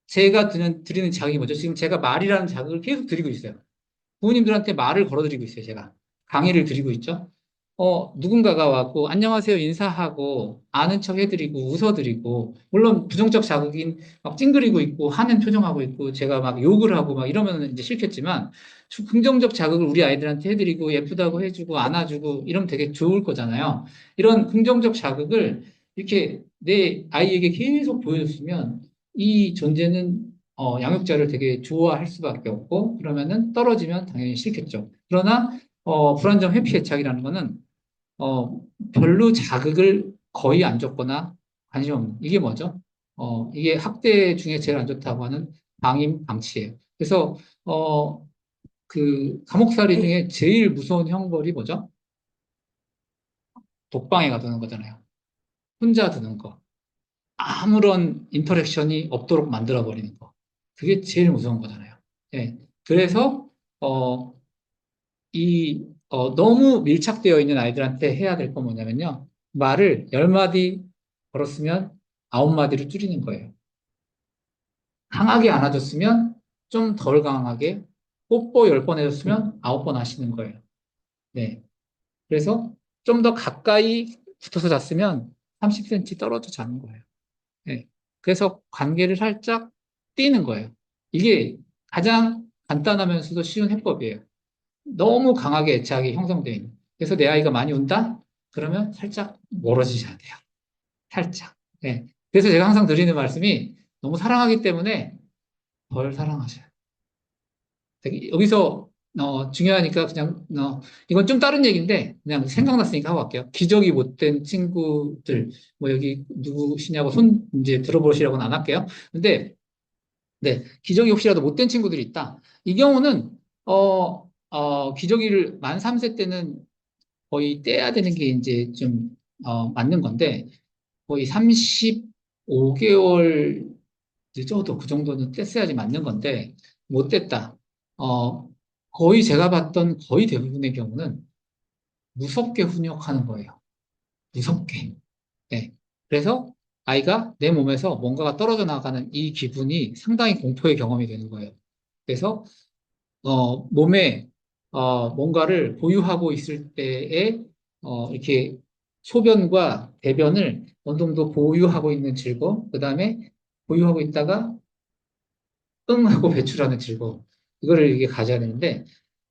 Speaker 1: 제가 드리는 자극이 뭐죠? 지금 제가 말이라는 자극을 계속 드리고 있어요. 부모님들한테 말을 걸어드리고 있어요, 제가. 강의를 드리고 있죠. 누군가가 왔고, 안녕하세요, 인사하고, 아는 척 해드리고, 웃어드리고, 물론 부정적 자극인 막 찡그리고 있고, 하는 표정하고 있고, 제가 막 욕을 하고 막 이러면 이제 싫겠지만, 긍정적 자극을 우리 아이들한테 해드리고, 예쁘다고 해주고, 안아주고, 이러면 되게 좋을 거잖아요. 이런 긍정적 자극을 이렇게 내 아이에게 계속 보여줬으면, 이 존재는 양육자를 되게 좋아할 수밖에 없고, 그러면은 떨어지면 당연히 싫겠죠. 그러나, 불안정 회피 애착이라는 거는, 별로 자극을 거의 안 줬거나 관심 없는, 이게 뭐죠? 이게 학대 중에 제일 안 좋다고 하는 방임, 방치예요. 그래서, 감옥살이 중에 제일 무서운 형벌이 뭐죠? 독방에 가두는 거잖아요. 혼자 두는 거. 아무런 인터랙션이 없도록 만들어버리는 거. 그게 제일 무서운 거잖아요. 예. 그래서, 어, 너무 밀착되어 있는 아이들한테 해야 될 건 뭐냐면요. 말을 10마디 걸었으면 9마디로 줄이는 거예요. 강하게 안아줬으면 좀 덜 강하게, 뽀뽀 10번 해줬으면 9번 하시는 거예요. 네. 그래서 좀 더 가까이 붙어서 잤으면 30cm 떨어져 자는 거예요. 네. 그래서 관계를 살짝 띄는 거예요. 이게 가장 간단하면서도 쉬운 해법이에요. 너무 강하게 애착이 형성되어 있는. 그래서 내 아이가 많이 운다? 그러면 살짝 멀어지셔야 돼요. 살짝. 네. 그래서 제가 항상 드리는 말씀이 너무 사랑하기 때문에 덜 사랑하셔요. 여기서 중요하니까 그냥 이건 좀 다른 얘기인데 그냥 생각났으니까 하고 갈게요. 기저귀 못된 친구들 뭐 여기 누구시냐고 손 이제 들어보시라고는 안 할게요. 근데 네, 기저귀 혹시라도 못된 친구들이 있다. 이 경우는 기저귀를 만 3세 때는 거의 떼야 되는 게 이제 좀 맞는 건데 거의 35개월 늦어도 그 정도는 뗐어야지 맞는 건데 못 뗐다. 어, 거의 제가 봤던 거의 대부분의 경우는 무섭게 훈육하는 거예요. 무섭게. 네. 그래서 아이가 내 몸에서 뭔가가 떨어져 나가는 이 기분이 상당히 공포의 경험이 되는 거예요. 그래서 몸에 뭔가를 보유하고 있을 때에 이렇게 소변과 대변을 어느 정도 보유하고 있는 즐거움, 그 다음에 보유하고 있다가 응 하고 배출하는 즐거움. 이거를 이게 가져야 되는데,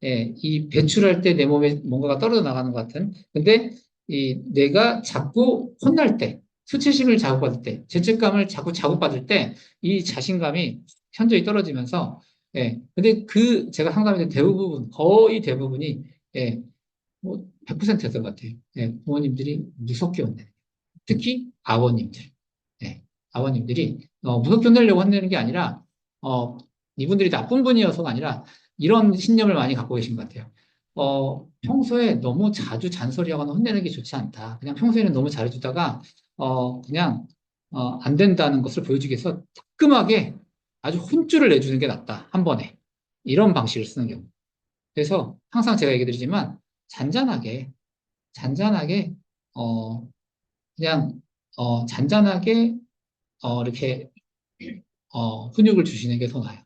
Speaker 1: 예, 이 배출할 때 내 몸에 뭔가가 떨어져 나가는 것 같은. 근데 이 내가 자꾸 혼날 때, 수치심을 자극받을 때, 죄책감을 자꾸 자극받을 때, 이 자신감이 현저히 떨어지면서, 예, 근데 제가 상담했던 대부분, 거의 대부분이, 예, 뭐, 100%였던 것 같아요. 예, 부모님들이 무섭게 혼내요. 특히 아버님들. 네, 아버님들이 무섭게 혼내려고 혼내는 게 아니라 어, 이분들이 나쁜 분이어서가 아니라 이런 신념을 많이 갖고 계신 것 같아요. 평소에 너무 자주 잔소리하거나 혼내는 게 좋지 않다. 그냥 평소에는 너무 잘해주다가 그냥 안 된다는 것을 보여주기 위해서 따끔하게 아주 혼쭐을 내주는 게 낫다. 한 번에. 이런 방식을 쓰는 경우. 그래서 항상 제가 얘기 드리지만 잔잔하게 잔잔하게 어, 그냥 잔잔하게 이렇게 훈육을 주시는 게 더 나아요.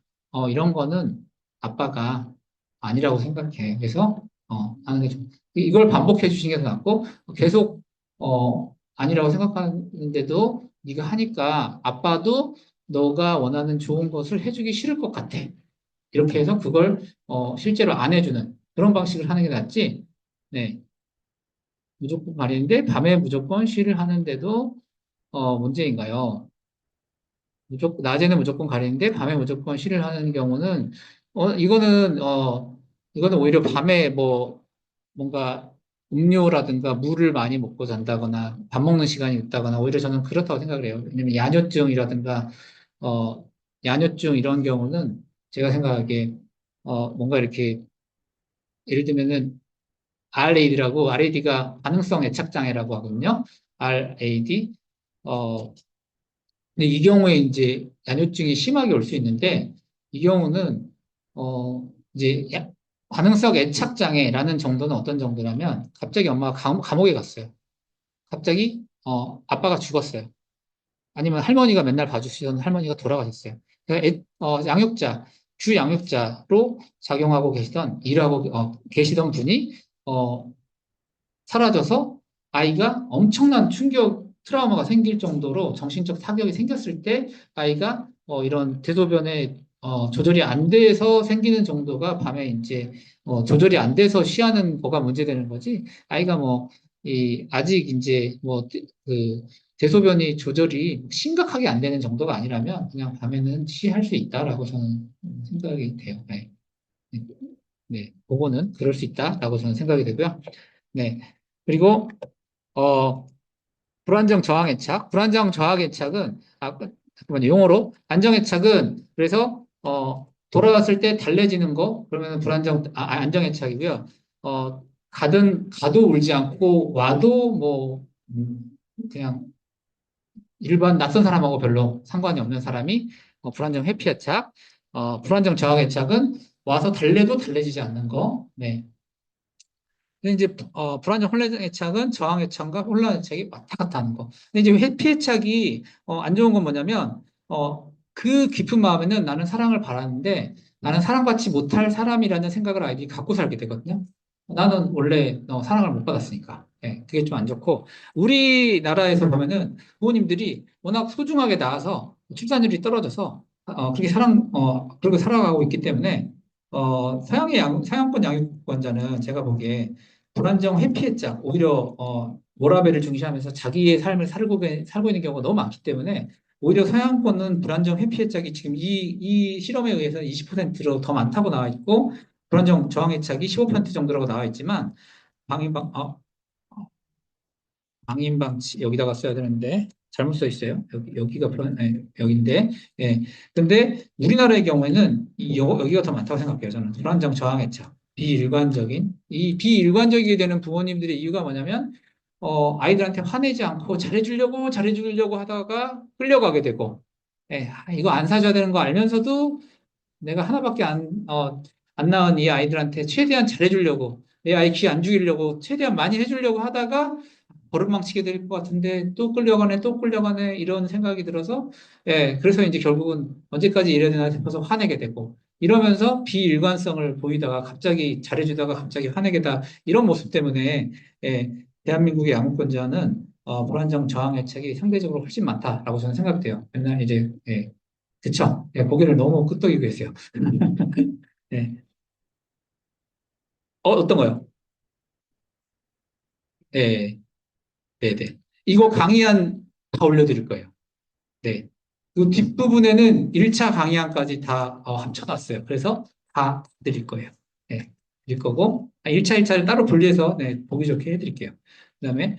Speaker 1: 이런 거는 아빠가 아니라고 생각해. 그래서 하는 게 좀, 이걸 반복해 주시는 게 더 낫고 계속 아니라고 생각하는데도 네가 하니까 아빠도 너가 원하는 좋은 것을 해주기 싫을 것 같아. 이렇게 해서 그걸 실제로 안 해주는 그런 방식을 하는 게 낫지. 네, 무조건 말인데 밤에 무조건 쉬를 하는데도 문제인가요? 낮에는 무조건 가리는데 밤에 무조건 쉬를 하는 경우는, 이거는 오히려 밤에 뭔가 음료라든가 물을 많이 먹고 잔다거나 밥 먹는 시간이 있다거나 오히려 저는 그렇다고 생각을 해요. 왜냐면 야뇨증이라든가, 어, 야뇨증 이런 경우는 제가 생각하기에, 뭔가 이렇게, 예를 들면은 RAD가 반응성 애착장애라고 하거든요. RAD. 근데 이 경우에 이제 야뇨증이 심하게 올 수 있는데 이 경우는 이제 반응성 애착 장애라는 정도는 어떤 정도냐면 갑자기 엄마가 감옥에 갔어요. 갑자기 아빠가 죽었어요. 아니면 할머니가 맨날 봐주시던 할머니가 돌아가셨어요. 그러니까 양육자, 주 양육자로 작용하고 계시던 일하고 계시던 분이 어, 사라져서 아이가 엄청난 충격, 트라우마가 생길 정도로 정신적 타격이 생겼을 때 아이가 이런 대소변에 조절이 안 돼서 생기는 정도가 밤에 이제 조절이 안 돼서 쉬하는 거가 문제되는 거지. 아이가 아직 이제 그 대소변이 조절이 심각하게 안 되는 정도가 아니라면 그냥 밤에는 쉬할 수 있다라고 저는 생각이 돼요. 네. 네. 네. 그거는 그럴 수 있다라고 저는 생각이 되고요. 네. 그리고 어 불안정 저항 애착, 불안정 저항 애착은 잠깐만요. 용어로 안정 애착은 그래서 돌아왔을 때 달래지는 거 그러면 안정 애착이고요. 가도 울지 않고 와도 그냥 일반 낯선 사람하고 별로 상관이 없는 사람이 불안정 회피 애착, 불안정 저항 애착은 와서 달래도 달래지지 않는 거. 네. 근데 이제 불안정 혼란 애착은 저항 애착과 혼란 애착이 왔다 갔다 하는 거. 근데 이제 회피 애착이 안 좋은 건 뭐냐면 그 깊은 마음에는 나는 사랑을 바라는데 나는 사랑받지 못할 사람이라는 생각을 아이들이 갖고 살게 되거든요. 나는 원래 사랑을 못 받았으니까. 예, 그게 좀 안 좋고 우리나라에서 보면은 부모님들이 워낙 소중하게 낳아서 출산율이 떨어져서 그렇게 그렇게 살아가고 있기 때문에 서양권 양육권자는 제가 보기에 불안정 회피의 짝 오히려 모라벨을 중시하면서 자기의 삶을 살고 있는 경우가 너무 많기 때문에 오히려 서양권은 불안정 회피의 짝이 지금 이 실험에 의해서 20%로 더 많다고 나와 있고 불안정 저항의 짝이 15% 정도라고 나와 있지만 방임방 방임방치 여기다가 써야 되는데 잘못 써 있어요. 여기가 여기인데 예. 근데 우리나라의 경우에는 여기가 더 많다고 생각해요. 저는 불안정 저항해차 비일관적인 이 비일관적이게 되는 부모님들의 이유가 뭐냐면 아이들한테 화내지 않고 잘해주려고 하다가 끌려가게 되고 이거 안 사줘야 되는 거 알면서도 내가 하나밖에 안 낳은 이 아이들한테 최대한 잘해주려고 내 아이 귀 안 죽이려고 최대한 많이 해주려고 하다가 버릇망치게 될 것 같은데 또 끌려가네 이런 생각이 들어서 그래서 이제 결국은 언제까지 이래야 되나 싶어서 화내게 되고 이러면서 비일관성을 보이다가 갑자기 잘해주다가 갑자기 화내게다 이런 모습 때문에 대한민국의 양육권자는 불안정 저항 애착이 상대적으로 훨씬 많다라고 저는 생각돼요. 맨날 이제 그쵸? 고개를 너무 끄덕이고 계세요. 네. 어떤 거요? 네, 네, 네. 이거 강의안 다 올려드릴 거예요. 네. 그 뒷부분에는 1차 강의안까지 다 합쳐놨어요. 그래서 다 드릴 거예요. 네. 드릴 거고, 1차, 2차를 따로 분리해서 보기 좋게 해드릴게요. 그 다음에,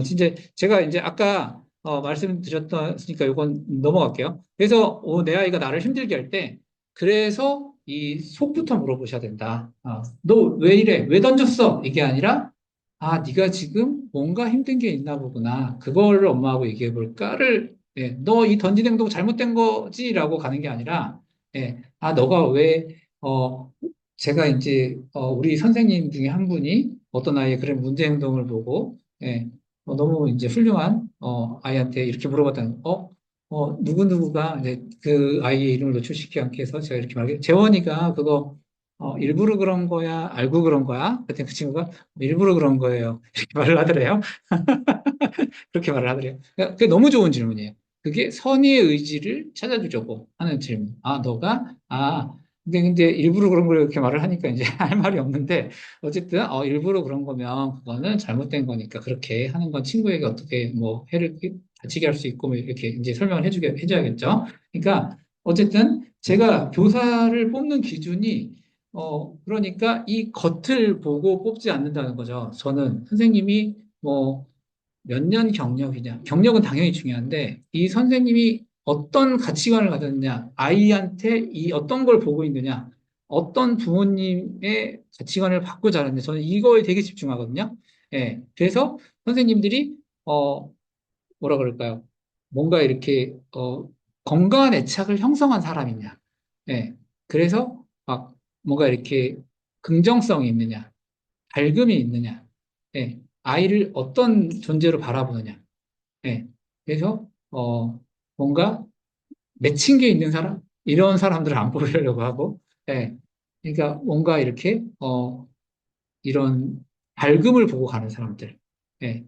Speaker 1: 진짜 제가 이제 아까 말씀드렸으니까 이건 넘어갈게요. 그래서 내 아이가 나를 힘들게 할 때, 그래서 이 속부터 물어보셔야 된다. 너 왜 이래? 왜 던졌어? 이게 아니라, 네가 지금 뭔가 힘든 게 있나 보구나. 그거를 엄마하고 얘기해 볼까를 너 이 던진 행동 잘못된 거지라고 가는 게 아니라, 너가 왜, 제가 이제, 우리 선생님 중에 한 분이 어떤 아이의 그런 문제 행동을 보고, 너무 이제 훌륭한, 아이한테 이렇게 물어봤다는, 누구누구가 이제 그 아이의 이름을 노출시키지 않게 해서 제가 이렇게 말해, 재원이가 그거, 일부러 그런 거야? 알고 그런 거야? 그랬더니 그 친구가 일부러 그런 거예요. 이렇게 말을 하더래요. 그렇게 말을 하더래요. 그러니까 그게 너무 좋은 질문이에요. 그게 선의의 의지를 찾아주려고 하는 질문. 근데 일부러 그런 걸 이렇게 말을 하니까 이제 할 말이 없는데, 어쨌든, 일부러 그런 거면 그거는 잘못된 거니까 그렇게 하는 건 친구에게 어떻게 뭐 해를 다치게 할 수 있고, 뭐 이렇게 이제 설명을 해줘야겠죠. 그러니까, 어쨌든 제가 교사를 뽑는 기준이, 그러니까 이 겉을 보고 뽑지 않는다는 거죠. 저는 선생님이 뭐, 몇 년 경력이냐. 경력은 당연히 중요한데, 이 선생님이 어떤 가치관을 가졌느냐, 아이한테 이 어떤 걸 보고 있느냐, 어떤 부모님의 가치관을 받고 자랐는데, 저는 이거에 되게 집중하거든요. 그래서 선생님들이, 뭐라 그럴까요? 뭔가 이렇게, 건강한 애착을 형성한 사람이냐. 그래서 막 뭔가 이렇게 긍정성이 있느냐. 밝음이 있느냐, 아이를 어떤 존재로 바라보느냐, 그래서 뭔가 맺힌 게 있는 사람 이런 사람들을 안 보이려고 하고, 그러니까 뭔가 이렇게 이런 밝음을 보고 가는 사람들, 예,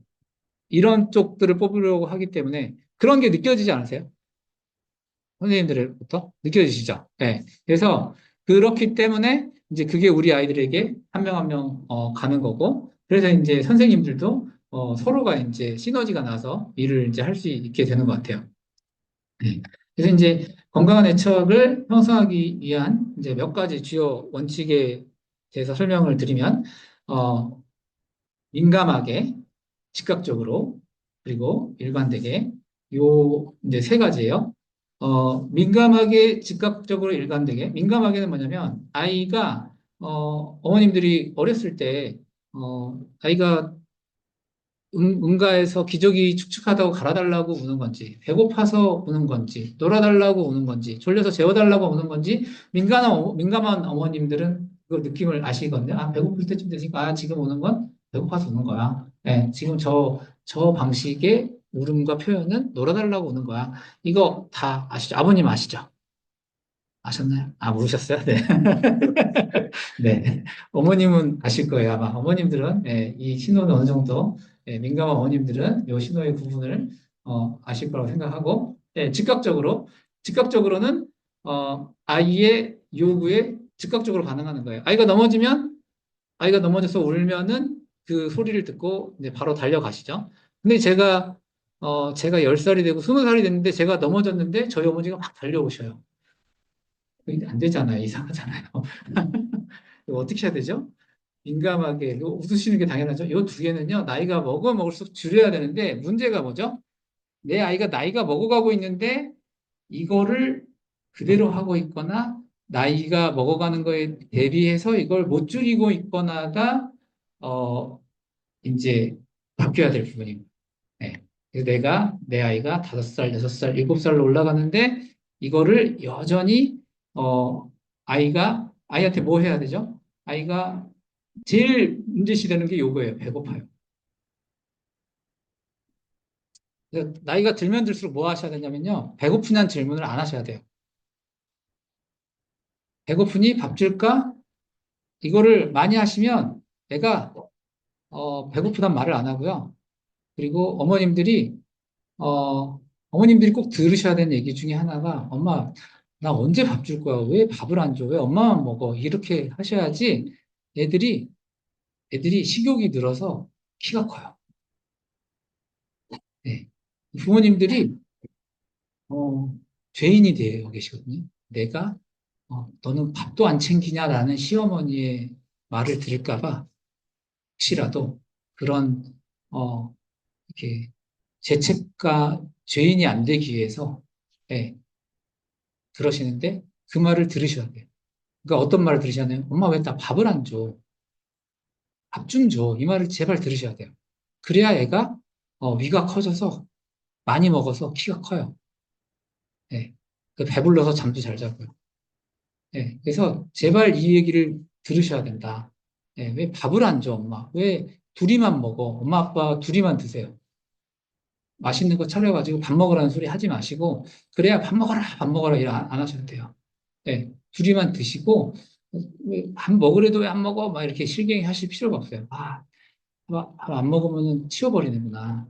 Speaker 1: 이런 쪽들을 뽑으려고 하기 때문에 그런 게 느껴지지 않으세요? 선생님들부터 느껴지시죠? 그래서 그렇기 때문에 이제 그게 우리 아이들에게 한 명 한 명 가는 거고, 그래서 이제 선생님들도 서로가 이제 시너지가 나서 일을 이제 할 수 있게 되는 것 같아요. 네. 그래서 이제 건강한 애착을 형성하기 위한 이제 몇 가지 주요 원칙에 대해서 설명을 드리면, 어, 민감하게, 즉각적으로, 그리고 일관되게, 요 이제 세 가지예요. 민감하게, 즉각적으로, 일관되게. 민감하게는 뭐냐면, 아이가, 어머님들이 어렸을 때, 아이가 응가에서 기저귀 축축하다고 갈아달라고 우는 건지, 배고파서 우는 건지, 놀아달라고 우는 건지, 졸려서 재워달라고 우는 건지, 민감한 어머님들은 그 느낌을 아시거든요. 배고플 때쯤 되니까, 지금 우는 건 배고파서 우는 거야. 지금 저 방식의 울음과 표현은 놀아달라고 우는 거야. 이거 다 아시죠? 아버님 아시죠? 아셨나요? 모르셨어요? 네. 네. 어머님은 아실 거예요. 아마 어머님들은, 이 신호는 어느 정도, 민감한 어머님들은 이 신호의 구분을, 아실 거라고 생각하고, 예, 즉각적으로는 아이의 요구에 즉각적으로 반응하는 거예요. 아이가 넘어져서 울면은 그 소리를 듣고 이제 바로 달려가시죠. 근데 제가 10살이 되고 20살이 됐는데 제가 넘어졌는데 저희 어머니가 막 달려오셔요. 그게 안 되잖아요. 이상하잖아요. 이거 어떻게 해야 되죠? 민감하게, 이거 웃으시는 게 당연하죠. 이 두 개는요, 나이가 먹을수록 줄여야 되는데, 문제가 뭐죠? 내 아이가 나이가 먹어가고 있는데, 이거를 그대로 하고 있거나, 나이가 먹어가는 거에 대비해서 이걸 못 줄이고 있거나가, 어, 이제 바뀌어야 될 부분입니다. 네. 그래서 내 아이가 5살, 6살, 7살로 올라가는데, 이거를 여전히, 어, 아이한테 뭐 해야 되죠? 아이가 제일 문제시되는 게 요거예요. 배고파요. 그래서 나이가 들면 들수록 뭐 하셔야 되냐면요. 배고프냐는 질문을 안 하셔야 돼요. 배고프니 밥 줄까? 이거를 많이 하시면 내가 배고프단 말을 안 하고요. 그리고 어, 어머님들이 꼭 들으셔야 되는 얘기 중에 하나가 엄마, 나 언제 밥 줄 거야? 왜 밥을 안 줘? 왜 엄마만 먹어? 이렇게 하셔야지 애들이 식욕이 늘어서 키가 커요. 네. 부모님들이 어, 죄인이 되어 계시거든요. 너는 밥도 안 챙기냐라는 시어머니의 말을 들을까 봐 혹시라도 그런, 어, 이렇게 죄책과 죄인이 안 되기 위해서, 예, 그러시는데 그 말을 들으셔야 돼요. 그러니까 어떤 말을 들으시나요? 엄마 왜 나 밥을 안 줘? 밥 좀 줘. 이 말을 제발 들으셔야 돼요. 그래야 애가, 위가 커져서 많이 먹어서 키가 커요. 예. 그 배불러서 잠도 잘 자고요. 예, 그래서 제발 이 얘기를 들으셔야 된다. 예, 왜 밥을 안 줘, 엄마? 왜 둘이만 먹어? 엄마, 아빠 둘이만 드세요. 맛있는 거 차려가지고 밥 먹으라는 소리 하지 마시고, 그래야 밥 먹어라, 일 안 하셔도 돼요. 예, 둘이만 드시고, 밥 먹으래도 왜 안 먹어? 막 이렇게 실갱이 하실 필요가 없어요. 밥 안 먹으면 치워버리는구나.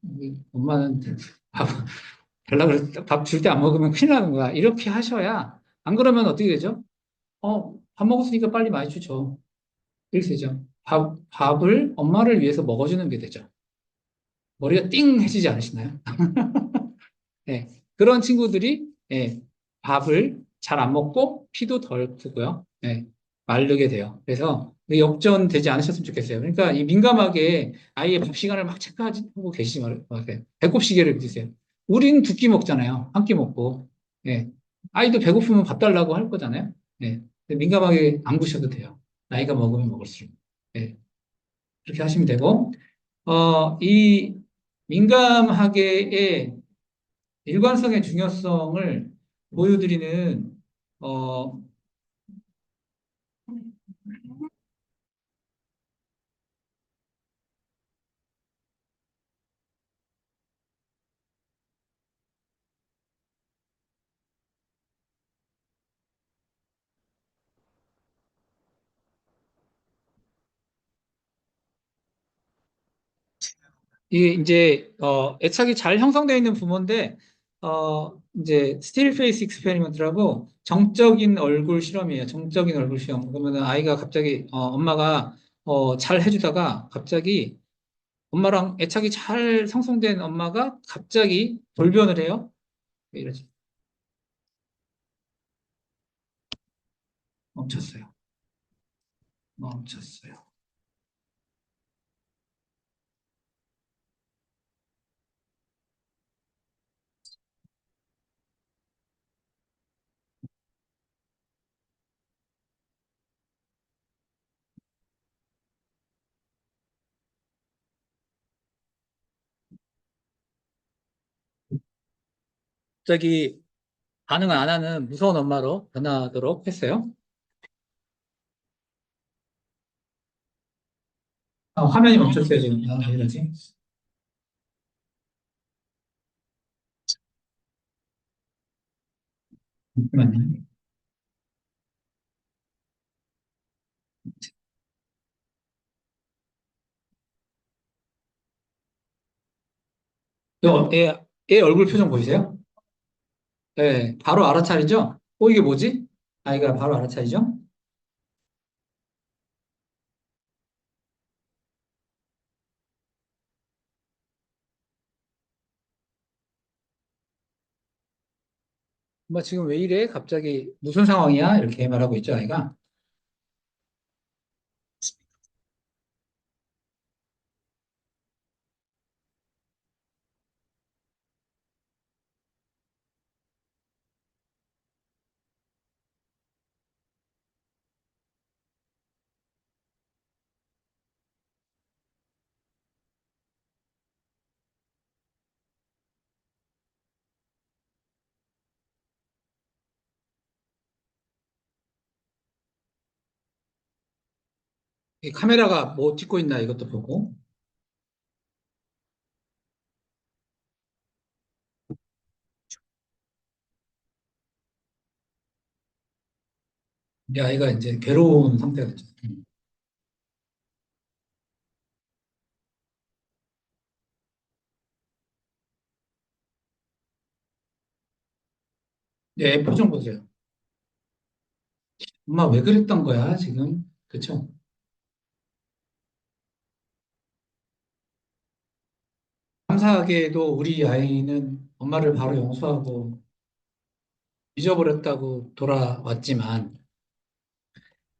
Speaker 1: 우리 엄마는 밥, 밥 줄 때 안 먹으면 큰일 나는 거야. 이렇게 하셔야, 안 그러면 어떻게 되죠? 밥 먹었으니까 빨리 많이 주죠. 이렇게 되죠. 밥을 엄마를 위해서 먹어주는 게 되죠. 머리가 띵 해지지 않으시나요? 네. 그런 친구들이, 예, 밥을 잘 안 먹고 피도 덜 크고요. 예, 마르게 돼요. 그래서 역전되지 않으셨으면 좋겠어요. 그러니까 이 민감하게 아이의 밥 시간을 막 체크하고 계시지 마세요. 배꼽 시계를 드세요. 우린 두 끼 먹잖아요. 한 끼 먹고. 예. 아이도 배고프면 밥 달라고 할 거잖아요. 예. 민감하게 안 구셔도 돼요. 나이가 먹으면 먹을수록. 예. 그렇게 하시면 되고, 이 민감하게의 일관성의 중요성을 보여드리는, 어, 이게 이제, 애착이 잘 형성되어 있는 부모인데, 이제, 스틸 페이스 익스페리먼트라고 정적인 얼굴 실험이에요. 정적인 얼굴 실험. 그러면은 아이가 갑자기, 엄마가, 잘 해주다가 갑자기 엄마랑 애착이 잘 형성된 엄마가 갑자기 돌변을 해요. 왜 이러지? 멈췄어요. 멈췄어요. 갑자기 반응을 안 하는 무서운 엄마로 변하도록 했어요. 화면이 멈췄어요, 지금. 왜 이러지? 잠깐만요. 애 얼굴 표정 보이세요? 네, 바로 알아차리죠? 이게 뭐지? 아이가 바로 알아차리죠? 엄마 지금 왜 이래? 갑자기 무슨 상황이야? 이렇게 말하고 있죠, 아이가. 이 카메라가 뭐 찍고 있나 이것도 보고. 이 아이가 이제 괴로운 상태가 됐죠. 네, 표정 보세요. 엄마 왜 그랬던 거야, 지금? 그쵸? 감사하게도 우리 아이는 엄마를 바로 용서하고 잊어버렸다고 돌아왔지만,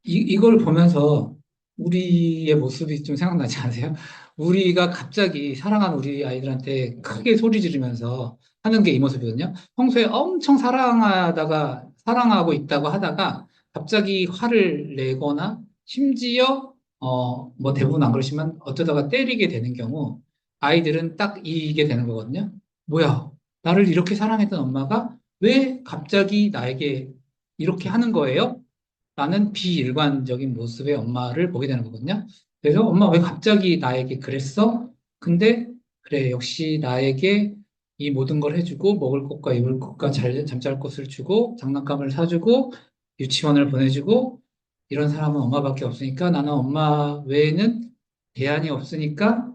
Speaker 1: 이걸 보면서 우리의 모습이 좀 생각나지 않으세요? 우리가 갑자기 사랑하는 우리 아이들한테 크게 소리 지르면서 하는 게 이 모습이거든요. 평소에 엄청 사랑하고 있다고 하다가 갑자기 화를 내거나 심지어, 뭐 대부분 안 그러시면 어쩌다가 때리게 되는 경우 아이들은 딱 이게 되는 거거든요. 뭐야, 나를 이렇게 사랑했던 엄마가 왜 갑자기 나에게 이렇게 하는 거예요? 라는 비일관적인 모습의 엄마를 보게 되는 거거든요. 그래서 엄마 왜 갑자기 나에게 그랬어? 근데 그래 역시 나에게 이 모든 걸 해주고 먹을 것과 입을 것과 잠잘 곳을 주고 장난감을 사주고 유치원을 보내주고 이런 사람은 엄마밖에 없으니까 나는 엄마 외에는 대안이 없으니까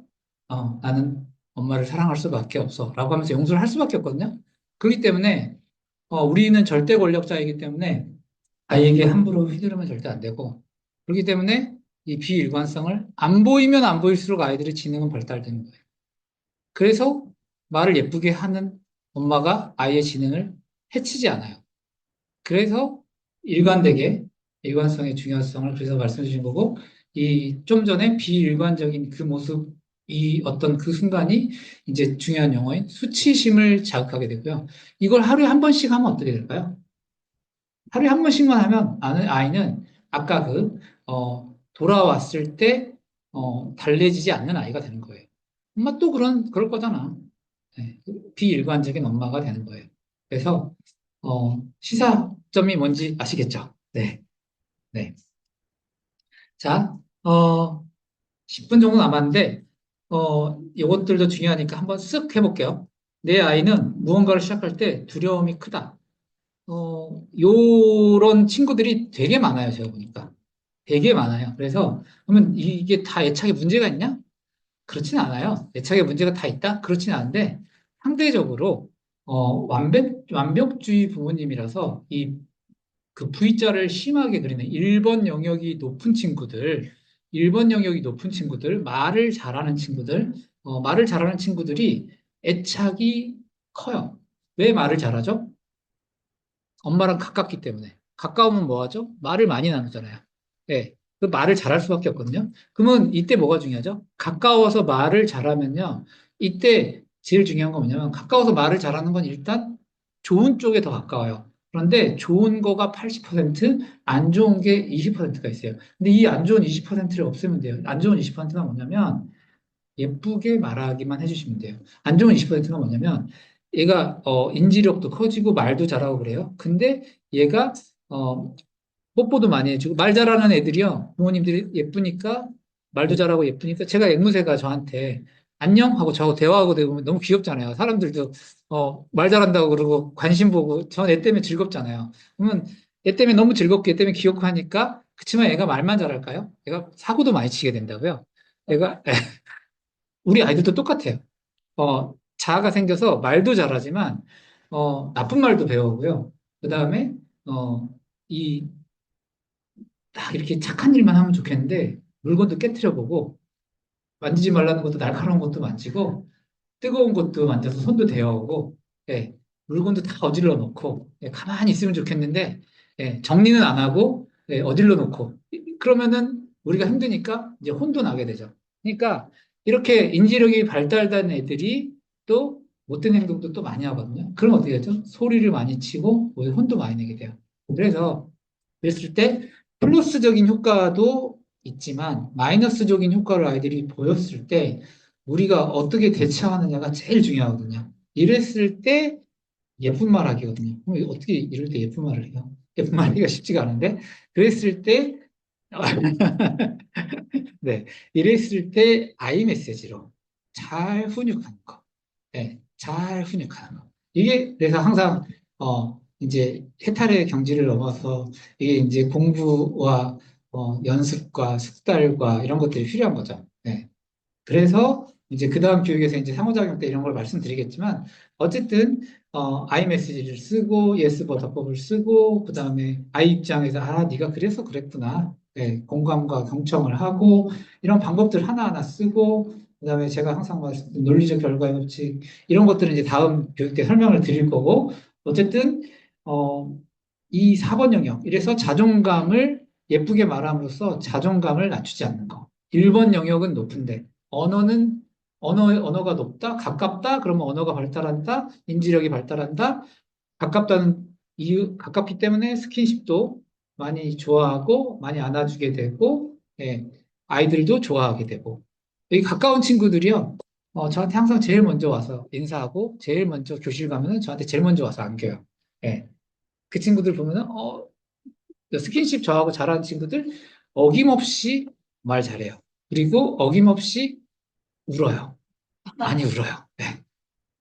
Speaker 1: 나는 엄마를 사랑할 수밖에 없어 라고 하면서 용서를 할 수밖에 없거든요. 그렇기 때문에 우리는 절대 권력자이기 때문에 아이에게 함부로 휘두르면 절대 안 되고 그렇기 때문에 이 비일관성을 안 보이면 안 보일수록 아이들의 지능은 발달되는 거예요. 그래서 말을 예쁘게 하는 엄마가 아이의 지능을 해치지 않아요. 그래서 일관되게 일관성의 중요성을 그래서 말씀해 주신 거고 이 좀 전에 비일관적인 그 모습 이 어떤 그 순간이 이제 중요한 용어인 수치심을 자극하게 되고요. 이걸 하루에 한 번씩 하면 어떻게 될까요? 하루에 한 번씩만 하면 아이는 아까 돌아왔을 때, 달래지지 않는 아이가 되는 거예요. 엄마 또 그럴 거잖아. 네, 비일관적인 엄마가 되는 거예요. 그래서, 시사점이 뭔지 아시겠죠? 네, 네. 자, 10분 정도 남았는데, 이것들도 중요하니까 한번 쓱 해볼게요. 내 아이는 무언가를 시작할 때 두려움이 크다. 요런 친구들이 되게 많아요, 제가 보니까. 되게 많아요. 그래서, 그러면 이게 다 애착에 문제가 있냐? 그렇진 않아요. 애착에 문제가 다 있다? 그렇진 않은데, 상대적으로, 완벽주의 부모님이라서, 그 V자를 심하게 그리는 1번 영역이 높은 친구들, 1번 영역이 높은 친구들, 말을 잘하는 친구들이 애착이 커요. 왜 말을 잘하죠? 엄마랑 가깝기 때문에. 가까우면 뭐 하죠? 말을 많이 나누잖아요. 예. 그 말을 잘할 수밖에 없거든요. 그러면 이때 뭐가 중요하죠? 가까워서 말을 잘하면요. 이때 제일 중요한 건 뭐냐면 가까워서 말을 잘하는 건 일단 좋은 쪽에 더 가까워요. 그런데 좋은 거가 80%, 안 좋은 게 20%가 있어요. 근데 이 안 좋은 20%를 없애면 돼요. 안 좋은 20%가 뭐냐면 예쁘게 말하기만 해주시면 돼요. 안 좋은 20%가 뭐냐면 얘가 인지력도 커지고 말도 잘하고 그래요. 근데 얘가 어, 뽀뽀도 많이 해주고 말 잘하는 애들이요. 부모님들이 예쁘니까 말도 잘하고 예쁘니까 제가 앵무새가 저한테 안녕 하고 저하고 대화하고 되면 너무 귀엽잖아요. 사람들도 말 잘한다고 그러고 관심 보고 전 애 때문에 즐겁잖아요. 그러면 애 때문에 너무 즐겁고 애 때문에 귀엽고 하니까 그치만 애가 말만 잘할까요? 애가 사고도 많이 치게 된다고요. 애가 우리 아이들도 똑같아요. 자아가 생겨서 말도 잘하지만
Speaker 2: 나쁜 말도 배우고요. 그 다음에, 어, 이, 딱 이렇게 착한 일만 하면 좋겠는데, 물건도 깨트려 보고, 만지지 말라는 것도 날카로운 것도 만지고, 뜨거운 것도 만져서 손도 데워오고, 예, 물건도 다 어질러 놓고, 예, 가만히 있으면 좋겠는데, 예, 정리는 안 하고, 예, 어질러 놓고, 그러면은 우리가 힘드니까 이제 혼도 나게 되죠. 그러니까 이렇게 인지력이 발달된 애들이 또 못된 행동도 또 많이 하거든요. 그럼 어떻게 되죠? 소리를 많이 치고 오히려 혼도 많이 내게 돼요. 그래서 그랬을 때 플러스적인 효과도 있지만 마이너스적인 효과를 아이들이 보였을 때 우리가 어떻게 대처하느냐가 제일 중요하거든요. 이랬을 때 예쁜 말 하기거든요. 그럼 어떻게 이럴 때 예쁜 말을 해요? 예쁜 말 하기가 쉽지가 않은데 그랬을 때 네, 이랬을 때 아이 메시지로 잘 훈육하는 거. 네, 잘 훈육하는 거. 이게 그래서 항상 이제 해탈의 경지를 넘어서 이게 이제 공부와 연습과 숙달과 이런 것들이 필요한 거죠. 네. 그래서 이제 그 다음 교육에서 이제 상호작용 때 이런 걸 말씀드리겠지만 어쨌든 아이 메시지를 쓰고 예스 버터법을 쓰고 그 다음에 아이 입장에서 아 네가 그래서 그랬구나 네, 공감과 경청을 하고 이런 방법들 하나하나 쓰고 그 다음에 제가 항상 말씀드린 논리적 결과의 법칙 이런 것들은 이제 다음 교육 때 설명을 드릴 거고 어쨌든 어, 이 4번 영역 이래서 자존감을 예쁘게 말함으로써 자존감을 낮추지 않는 거 1번 영역은 높은데 언어는 언어가 높다, 가깝다, 그러면 언어가 발달한다, 인지력이 발달한다. 가깝다는 이유, 가깝기 때문에 스킨십도 많이 좋아하고 많이 안아주게 되고, 예, 아이들도 좋아하게 되고. 여기 가까운 친구들이요, 저한테 항상 제일 먼저 와서 인사하고, 제일 먼저 교실 가면은 저한테 제일 먼저 와서 안겨요. 예, 그 친구들 보면은, 스킨십 저하고 잘하는 친구들 어김없이 말 잘해요. 그리고 어김없이 울어요. 많이 울어요. 네.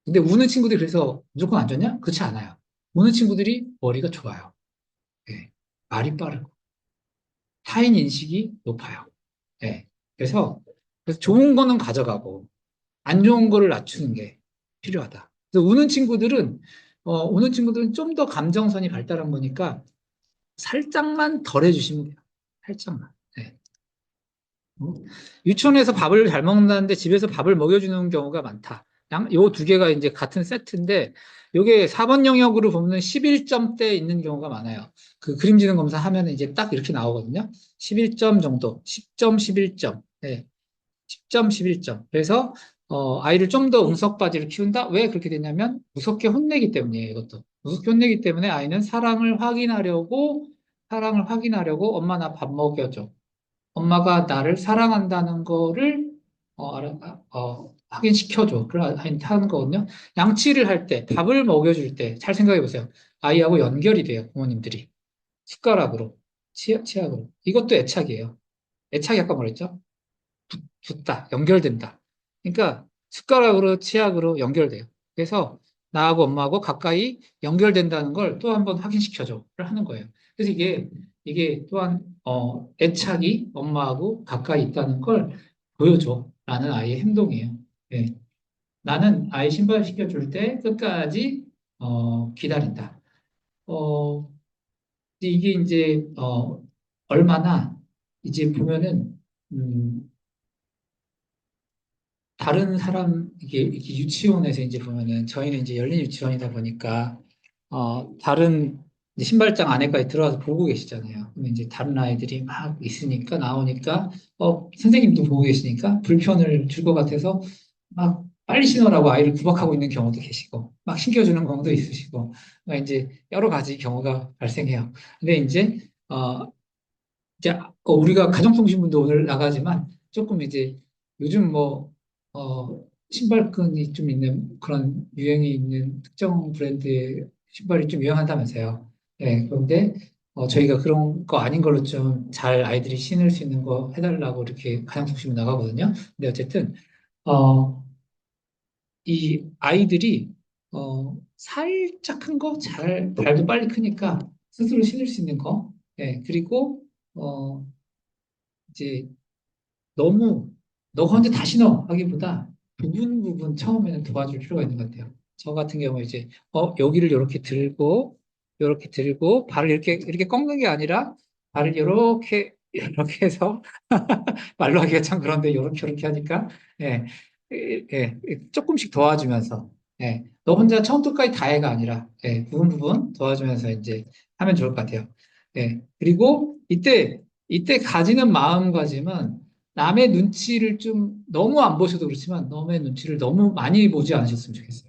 Speaker 2: 근데 우는 친구들이 그래서 무조건 안 좋냐? 그렇지 않아요. 우는 친구들이 머리가 좋아요. 네. 말이 빠르고 타인 인식이 높아요. 네. 그래서, 좋은 거는 가져가고 안 좋은 거를 낮추는 게 필요하다. 그래서 우는 친구들은 좀 더 감정선이 발달한 거니까 살짝만 덜 해주시면 돼요. 살짝만. 네. 어? 유치원에서 밥을 잘 먹는다는데 집에서 밥을 먹여주는 경우가 많다. 요 두 개가 이제 같은 세트인데, 요게 4번 영역으로 보면 11점대 있는 경우가 많아요. 그 그림지능 검사하면 이제 딱 이렇게 나오거든요. 11점 정도, 10점, 11점. 네, 10점, 11점. 그래서, 아이를 좀 더 응석바지를 키운다? 왜 그렇게 되냐면, 무섭게 혼내기 때문이에요, 이것도. 무섭게 혼내기 때문에 아이는 사랑을 확인하려고 엄마 나 밥 먹여줘. 엄마가 나를 사랑한다는 거를 확인시켜줘. 하는 거거든요. 양치를 할 때, 밥을 먹여줄 때, 잘 생각해 보세요. 아이하고 연결이 돼요, 부모님들이. 숟가락으로, 치약으로. 이것도 애착이에요. 애착이 아까 뭐랬죠? 붙다, 연결된다. 그러니까 숟가락으로, 치약으로 연결돼요. 그래서 나하고 엄마하고 가까이 연결된다는 걸 또 한 번 확인시켜줘를 하는 거예요. 그래서 이게 또한, 애착이 엄마하고 가까이 있다는 걸 보여줘라는 아이의 행동이에요. 예. 나는 아이 신발 시켜줄 때 끝까지, 기다린다. 어, 이게 이제, 얼마나 이제 보면은, 다른 사람, 이게 유치원에서 이제 보면은, 저희는 이제 열린 유치원이다 보니까, 다른 이제 신발장 안에까지 들어가서 보고 계시잖아요. 그러면 이제 다른 아이들이 막 있으니까, 나오니까, 선생님도 보고 계시니까, 불편을 줄 것 같아서, 막 빨리 신으라고 아이를 구박하고 있는 경우도 계시고, 막 신겨주는 경우도 있으시고, 막 이제 여러 가지 경우가 발생해요. 근데 이제 우리가 가정통신문도 오늘 나가지만 조금 이제 요즘 신발끈이 좀 있는 그런 유행이 있는 특정 브랜드의 신발이 좀 유행한다면서요. 네, 그런데 저희가 그런 거 아닌 걸로 좀 잘 아이들이 신을 수 있는 거 해달라고 이렇게 가정통신문 나가거든요. 근데 어쨌든 어, 이 아이들이 살짝 큰 거, 발도 빨리 크니까 스스로 신을 수 있는 거, 네, 그리고 어, 이제 너무 너가 혼자 다 신어 하기보다 부분 부분 처음에는 도와줄 필요가 있는 것 같아요. 저 같은 경우에 이제, 여기를 이렇게 들고, 발을 이렇게 꺾는 게 아니라, 발을 이렇게 해서, 말로 하기가 참 그런데, 이렇게 하니까, 예, 조금씩 도와주면서, 너 혼자 처음부터까지 다 해가 아니라, 부분 도와주면서 이제 하면 좋을 것 같아요. 그리고 이때 가지는 마음가짐은 남의 눈치를 좀 너무 안 보셔도 그렇지만, 남의 눈치를 너무 많이 보지 않으셨으면 좋겠어요.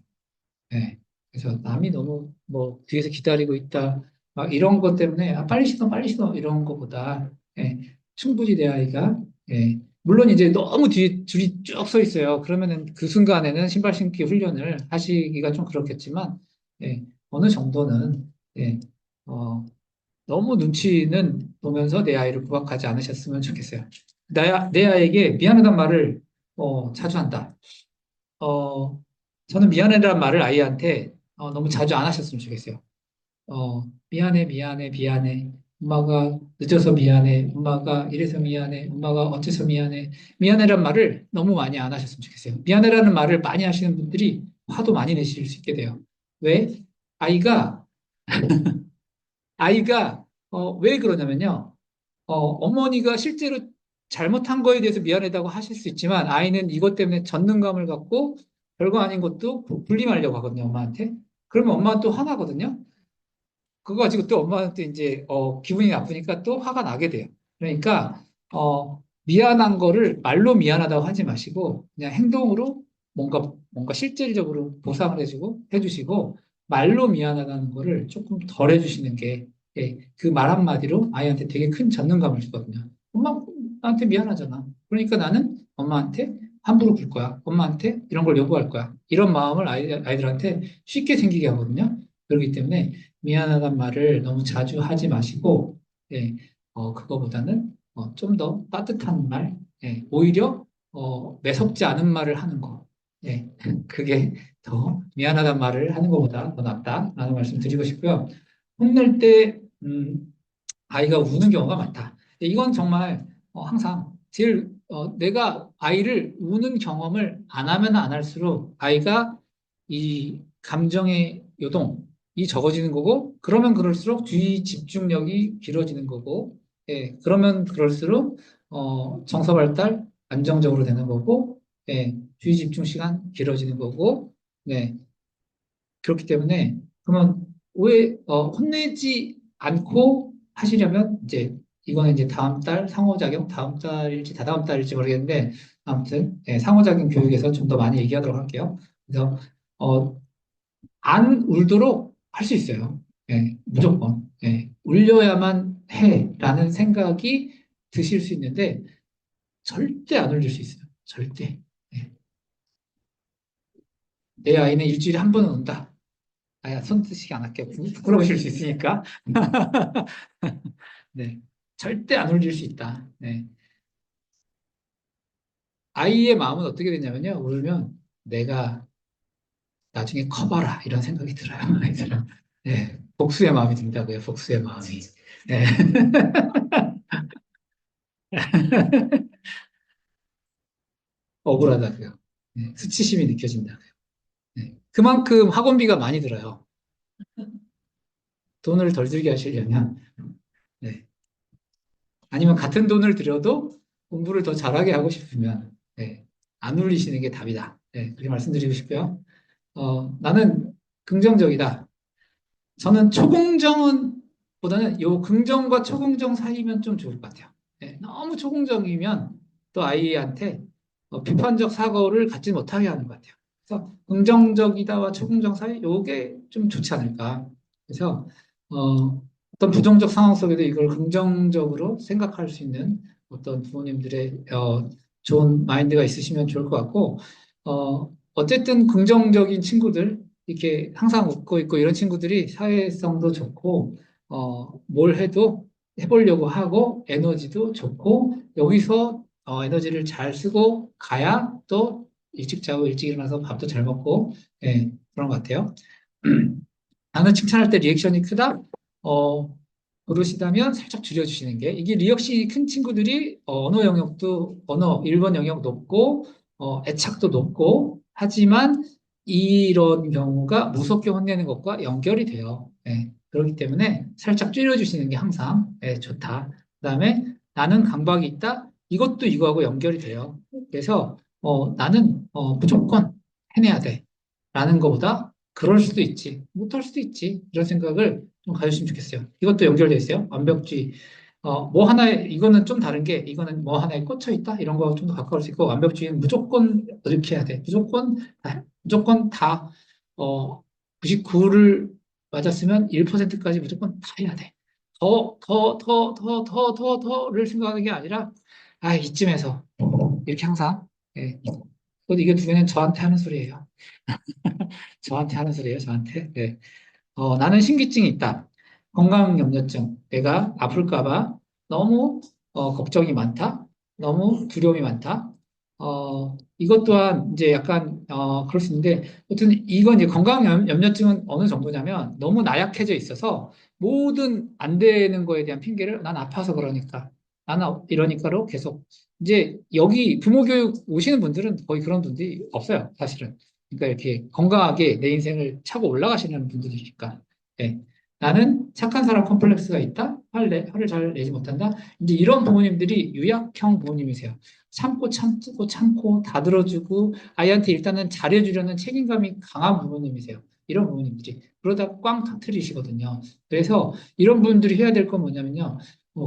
Speaker 2: 네. 그래서 남이 너무 뭐 뒤에서 기다리고 있다. 막 이런 것 때문에 빨리 신어 이런 것보다 충분히 내 아이가 물론 이제 너무 뒤에 줄이 쭉 서 있어요. 그러면은 그 순간에는 신발 신기 훈련을 하시기가 좀 그렇겠지만 어느 정도는 어, 너무 눈치는 보면서 내 아이를 구박하지 않으셨으면 좋겠어요. 내 아이에게 미안하단 말을 자주 한다. 어, 저는 미안해라는 말을 아이한테 너무 자주 안 하셨으면 좋겠어요. 미안해. 엄마가 늦어서 미안해. 엄마가 이래서 미안해. 엄마가 어째서 미안해. 미안해라는 말을 너무 많이 안 하셨으면 좋겠어요. 미안해라는 말을 많이 하시는 분들이 화도 많이 내실 수 있게 돼요. 왜? 아이가, 왜 그러냐면요. 어머니가 실제로 잘못한 거에 대해서 미안하다고 하실 수 있지만 아이는 이것 때문에 전능감을 갖고 별거 아닌 것도 불림하려고 하거든요, 엄마한테. 그러면 엄마는 또 화나거든요. 그거 가지고 또 엄마한테 이제 기분이 나쁘니까 또 화가 나게 돼요. 그러니까 미안한 거를 말로 미안하다고 하지 마시고 그냥 행동으로 뭔가 실질적으로 보상을 해주시고 말로 미안하다는 거를 조금 덜 해주시는 게 그 말 한마디로 아이한테 되게 큰 전능감을 주거든요. 엄마 나한테 미안하잖아. 그러니까 나는 엄마한테 함부로 굴 거야. 엄마한테 이런 걸 요구할 거야. 이런 마음을 아이들한테 쉽게 생기게 하거든요. 그렇기 때문에 미안하단 말을 너무 자주 하지 마시고, 그거보다는 좀 더 따뜻한 말, 오히려 매섭지 않은 말을 하는 거, 그게 더 미안하단 말을 하는 것보다 더 낫다라는 말씀 드리고 싶고요. 혼낼 때 아이가 우는 경우가 많다. 이건 정말 항상 제일 내가 아이를 우는 경험을 안 하면 안 할수록 아이가 이 감정의 요동이 적어지는 거고 그러면 그럴수록 주의 집중력이 길어지는 거고 그러면 그럴수록 정서 발달 안정적으로 되는 거고 주의 집중 시간 길어지는 거고 네, 그렇기 때문에 그러면 왜 혼내지 않고 하시려면 이제 이거는 이제 다음 달 상호작용 다음 달일지 다다음 달일지 모르겠는데 아무튼 상호작용 교육에서 좀 더 많이 얘기하도록 할게요. 그래서 어, 안 울도록 할 수 있어요. 무조건 울려야만 해라는 생각이 드실 수 있는데 절대 안 울릴 수 있어요. 절대. 예. 내 아이는 일주일에 한 번은 운다. 아야, 손 드시기 안 할게요. 부끄러우실 수 있으니까. 네. 절대 안 울릴 수 있다. 네. 아이의 마음은 어떻게 되냐면요. 울면 내가 나중에 커봐라. 이런 생각이 들어요. 아이들은. 네. 복수의 마음이 든다고요. 복수의 마음이. 네. 억울하다고요. 네. 수치심이 느껴진다고요. 네. 그만큼 학원비가 많이 들어요. 돈을 덜 들게 하시려면. 네. 아니면 같은 돈을 들여도 공부를 더 잘하게 하고 싶으면 안 울리시는 게 답이다. 그렇게 말씀드리고 싶고요. 나는 긍정적이다. 저는 초긍정은 보다는 요 긍정과 초긍정 사이면 좀 좋을 것 같아요. 너무 초긍정이면 또 아이한테 비판적 사고를 갖지 못하게 하는 것 같아요. 그래서 긍정적이다와 초긍정 사이 요게 좀 좋지 않을까. 그래서 어떤 부정적 상황 속에도 이걸 긍정적으로 생각할 수 있는 어떤 부모님들의 좋은 마인드가 있으시면 좋을 것 같고 어쨌든 긍정적인 친구들 이렇게 항상 웃고 있고 이런 친구들이 사회성도 좋고, 뭘 해도 해보려고 하고, 에너지도 좋고, 여기서 에너지를 잘 쓰고 가야 또 일찍 자고 일찍 일어나서 밥도 잘 먹고, 그런 것 같아요. 나는 칭찬할 때 리액션이 크다? 어, 그러시다면 살짝 줄여주시는 게, 이게 리액션이 큰 친구들이 언어 영역도, 일본 영역 높고, 애착도 높고, 하지만 이런 경우가 무섭게 혼내는 것과 연결이 돼요. 예, 그렇기 때문에 살짝 줄여주시는 게 항상 좋다. 그다음에 나는 강박이 있다. 이것도 이거하고 연결이 돼요. 그래서 나는 무조건 해내야 돼. 라는 것보다 그럴 수도 있지. 못할 수도 있지. 이런 생각을 좀 가졌으면 좋겠어요. 이것도 연결돼 있어요. 완벽주의. 뭐 하나에, 이거는 좀 다른 게, 이거는 뭐 하나에 꽂혀 있다? 이런 거하고 좀 더 가까울 수 있고, 완벽주의는 무조건 이렇게 해야 돼. 무조건 다, 99를 맞았으면 1%까지 무조건 다 해야 돼. 더를 생각하는 게 아니라, 이쯤에서. 이렇게 항상. 예. 이게 두 개는 저한테 하는 소리예요. 저한테 하는 소리예요, 저한테. 네. 나는 신기증이 있다. 건강염려증. 내가 아플까봐 너무 걱정이 많다. 너무 두려움이 많다. 이것 또한 이제 약간 그럴 수 있는데, 아무튼 이건 이제 건강염려증은 어느 정도냐면 너무 나약해져 있어서 모든 안 되는 거에 대한 핑계를 난 아파서 그러니까, 나는 이러니까로 계속 이제 여기 부모 교육 오시는 분들은 거의 그런 분들이 없어요, 사실은. 그러니까 이렇게 건강하게 내 인생을 차고 올라가시는 분들이니까. 예. 나는 착한 사람 컴플렉스가 있다? 화를 잘 내지 못한다? 이제 이런 부모님들이 유약형 부모님이세요. 참고 참고 참고 다 들어주고 아이한테 일단은 잘해주려는 책임감이 강한 부모님이세요. 이런 부모님들이. 그러다 꽝 터트리시거든요. 그래서 이런 분들이 해야 될 건 뭐냐면요.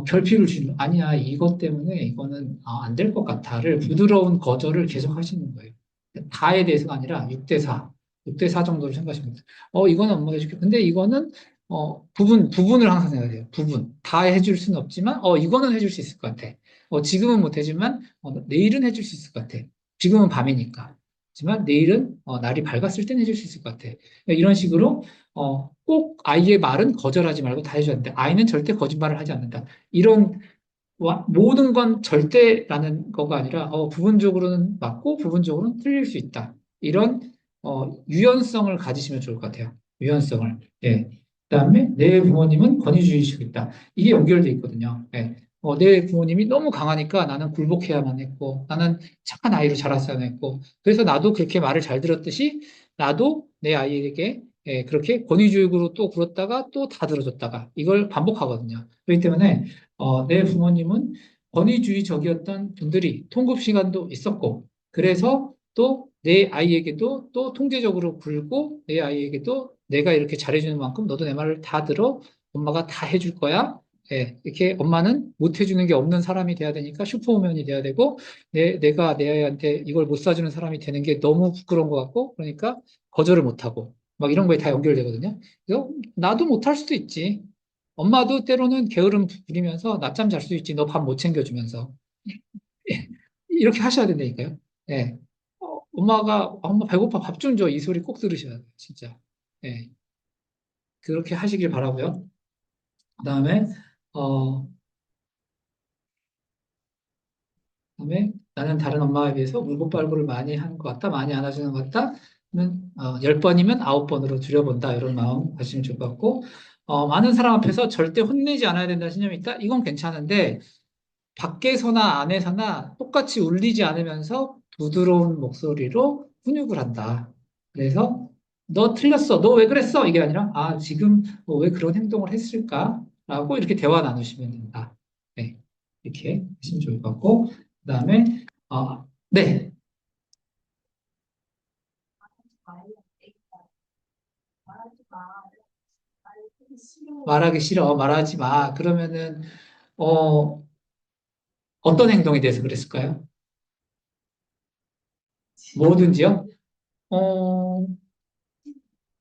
Speaker 2: 결핍을 주는, 아니야, 이것 때문에 이거는 안 될 것 같아를 부드러운 거절을 계속 하시는 거예요. 다에 대해서가 아니라 6대 4, 6대 4 정도를 생각하시면 돼요. 이거는 엄마가 해줄게. 근데 이거는, 부분을 항상 생각해야 돼요. 부분. 다 해줄 수는 없지만, 이거는 해줄 수 있을 것 같아. 지금은 못하지만, 내일은 해줄 수 있을 것 같아. 지금은 밤이니까. 하지만 내일은, 날이 밝았을 땐 해줄 수 있을 것 같아. 그러니까 이런 식으로, 꼭 아이의 말은 거절하지 말고 다 해줘야 되는데, 아이는 절대 거짓말을 하지 않는다. 이런 모든 건 절대라는 거가 아니라 부분적으로는 맞고 부분적으로는 틀릴 수 있다. 이런 유연성을 가지시면 좋을 것 같아요. 유연성을. 예. 그다음에 내 부모님은 권위주의식이다. 이게 연결돼 있거든요. 예. 내 부모님이 너무 강하니까 나는 굴복해야만 했고 나는 착한 아이로 자랐어야만 했고 그래서 나도 그렇게 말을 잘 들었듯이 나도 내 아이에게 그렇게 권위주의로 또 굴었다가 또 다 들어줬다가 이걸 반복하거든요. 그렇기 때문에 내 부모님은 권위주의적이었던 분들이 통급 시간도 있었고, 그래서 또 내 아이에게도 또 통제적으로 굴고, 내 아이에게도 내가 이렇게 잘해주는 만큼 너도 내 말을 다 들어, 엄마가 다 해줄 거야. 예, 이렇게 엄마는 못 해주는 게 없는 사람이 돼야 되니까 슈퍼우먼이 돼야 되고, 내가 내 아이한테 이걸 못 사주는 사람이 되는 게 너무 부끄러운 것 같고, 그러니까 거절을 못 하고, 막 이런 거에 다 연결되거든요. 그래서 나도 못 할 수도 있지. 엄마도 때로는 게으름 부리면서 낮잠 잘 수 있지. 너 밥 못 챙겨주면서. 예, 이렇게 하셔야 된다니까요. 예. 엄마 배고파 밥 좀 줘. 이 소리 꼭 들으셔야 돼요. 진짜. 예. 그렇게 하시길 바라고요. 그다음에 어 그다음에 나는 다른 엄마에 비해서 물고빨고를 많이 하는 것 같다. 많이 안아주는 것 같다. 는 10번이면 9번으로 줄여본다. 이런 마음 가지시면 좋을 것 같고 많은 사람 앞에서 절대 혼내지 않아야 된다는 신념이 있다. 이건 괜찮은데 밖에서나 안에서나 똑같이 울리지 않으면서 부드러운 목소리로 훈육을 한다. 그래서 너 틀렸어. 너 왜 그랬어? 이게 아니라 지금 왜 그런 행동을 했을까? 라고 이렇게 대화 나누시면 된다. 네. 이렇게 하시면 좋을 것 같고 그다음에 네. 말하기 싫어. 말하지 마. 그러면은 어, 어떤 행동에 대해서 그랬을까요? 뭐든지요? 어,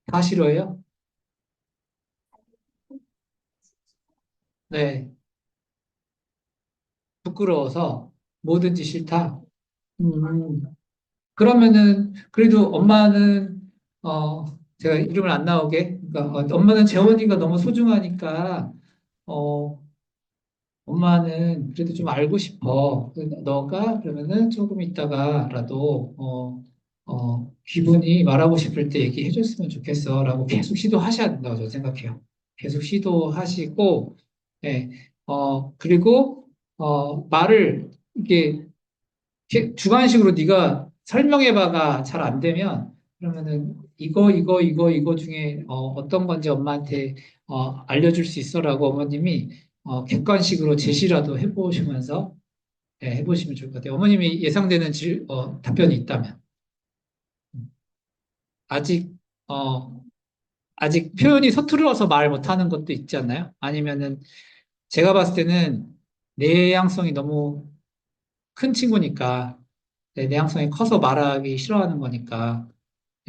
Speaker 2: 다 싫어해요? 네. 부끄러워서 뭐든지 싫다. 음, 그러면은 그래도 엄마는 제가 이름을 안 나오게 그러니까 엄마는 재원이가 너무 소중하니까 어 엄마는 그래도 좀 알고 싶어. 너가 그러면은 조금 있다가라도 기분이 말하고 싶을 때 얘기해 줬으면 좋겠어라고 계속 시도하셔야 된다고 저는 생각해요. 계속 시도하시고 예. 그리고 말을 이게 주관식으로 네가 설명해봐가 잘 안 되면 그러면은 이거 중에 어떤 건지 엄마한테 알려줄 수 있어라고 어머님이 객관식으로 제시라도 해보시면서 해보시면 좋을 것 같아요. 어머님이 예상되는 답변이 있다면 아직 어, 아직 표현이 서툴러서 말 못하는 것도 있지 않나요? 아니면은 제가 봤을 때는 내향성이 너무 큰 친구니까 내향성이 커서 말하기 싫어하는 거니까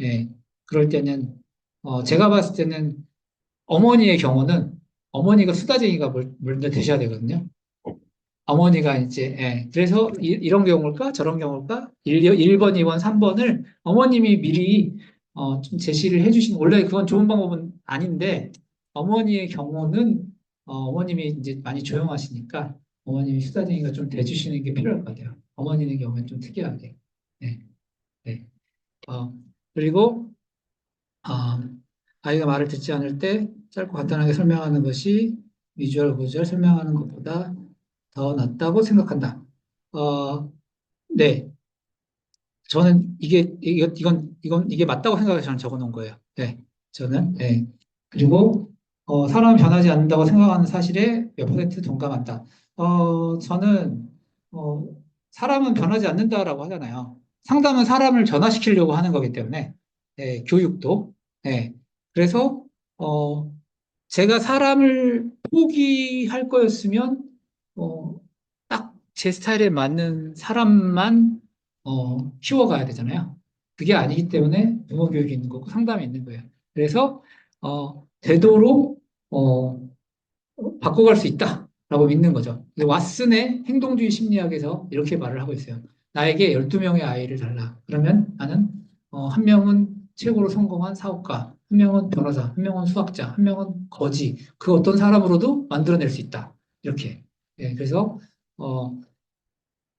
Speaker 2: 예, 그럴 때는 제가 봤을 때는 어머니의 경우는 어머니가 수다쟁이가 먼저 되셔야 되거든요. 어머니가 이제 그래서 런 경우일까 저런 경우일까 1번, 2번, 3번을 어머님이 미리 좀 제시를 해주시는 원래 그건 좋은 방법은 아닌데 어머니의 경우는 어머님이 이제 많이 조용하시니까 어머님이 수다쟁이가 좀 돼주시는 게 필요할 것 같아요. 어머니의 경우는 좀 특이하게. 네, 네. 어, 그리고 아, 아이가 말을 듣지 않을 때 짧고 간단하게 설명하는 것이 비주얼, 구절 설명하는 것보다 더 낫다고 생각한다. 어, 네. 저는 이게 맞다고 생각해서 저는 적어 놓은 거예요. 네. 저는, 네. 그리고, 사람은 변하지 않는다고 생각하는 사실에 몇 퍼센트 동감한다. 저는, 어, 사람은 변하지 않는다라고 하잖아요. 상담은 사람을 변화시키려고 하는 거기 때문에, 네, 교육도. 네. 그래서, 어, 제가 사람을 포기할 거였으면, 어, 딱 제 스타일에 맞는 사람만, 키워가야 되잖아요. 그게 아니기 때문에 부모 교육이 있는 거고 상담이 있는 거예요. 그래서, 되도록, 바꿔갈 수 있다라고 믿는 거죠. 근데 왓슨의 행동주의 심리학에서 이렇게 말을 하고 있어요. 나에게 12명의 아이를 달라. 그러면 나는 한 명은 최고로 성공한 사업가, 한 명은 변호사, 한 명은 수학자, 한 명은 거지. 그 어떤 사람으로도 만들어낼 수 있다. 이렇게. 그래서 어,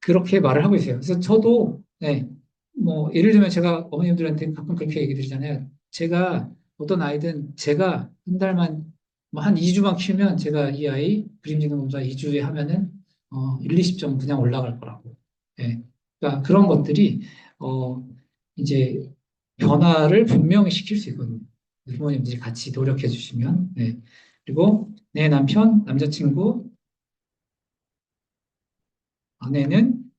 Speaker 2: 그렇게 말을 하고 있어요. 그래서 저도 뭐 예를 들면 제가 어머님들한테 가끔 그렇게 얘기 드리잖아요. 제가 어떤 아이든 제가 한 달만 뭐 한 2주만 키우면 제가 이 아이 그림지능 검사 2주에 하면은 1, 20점 그냥 올라갈 거라고. 예. 그러니까 그런 것들이 어 이제 변화를 분명히 시킬 수 있거든요. 부모님들이 같이 노력해 주시면. 그리고 내 남편, 남자친구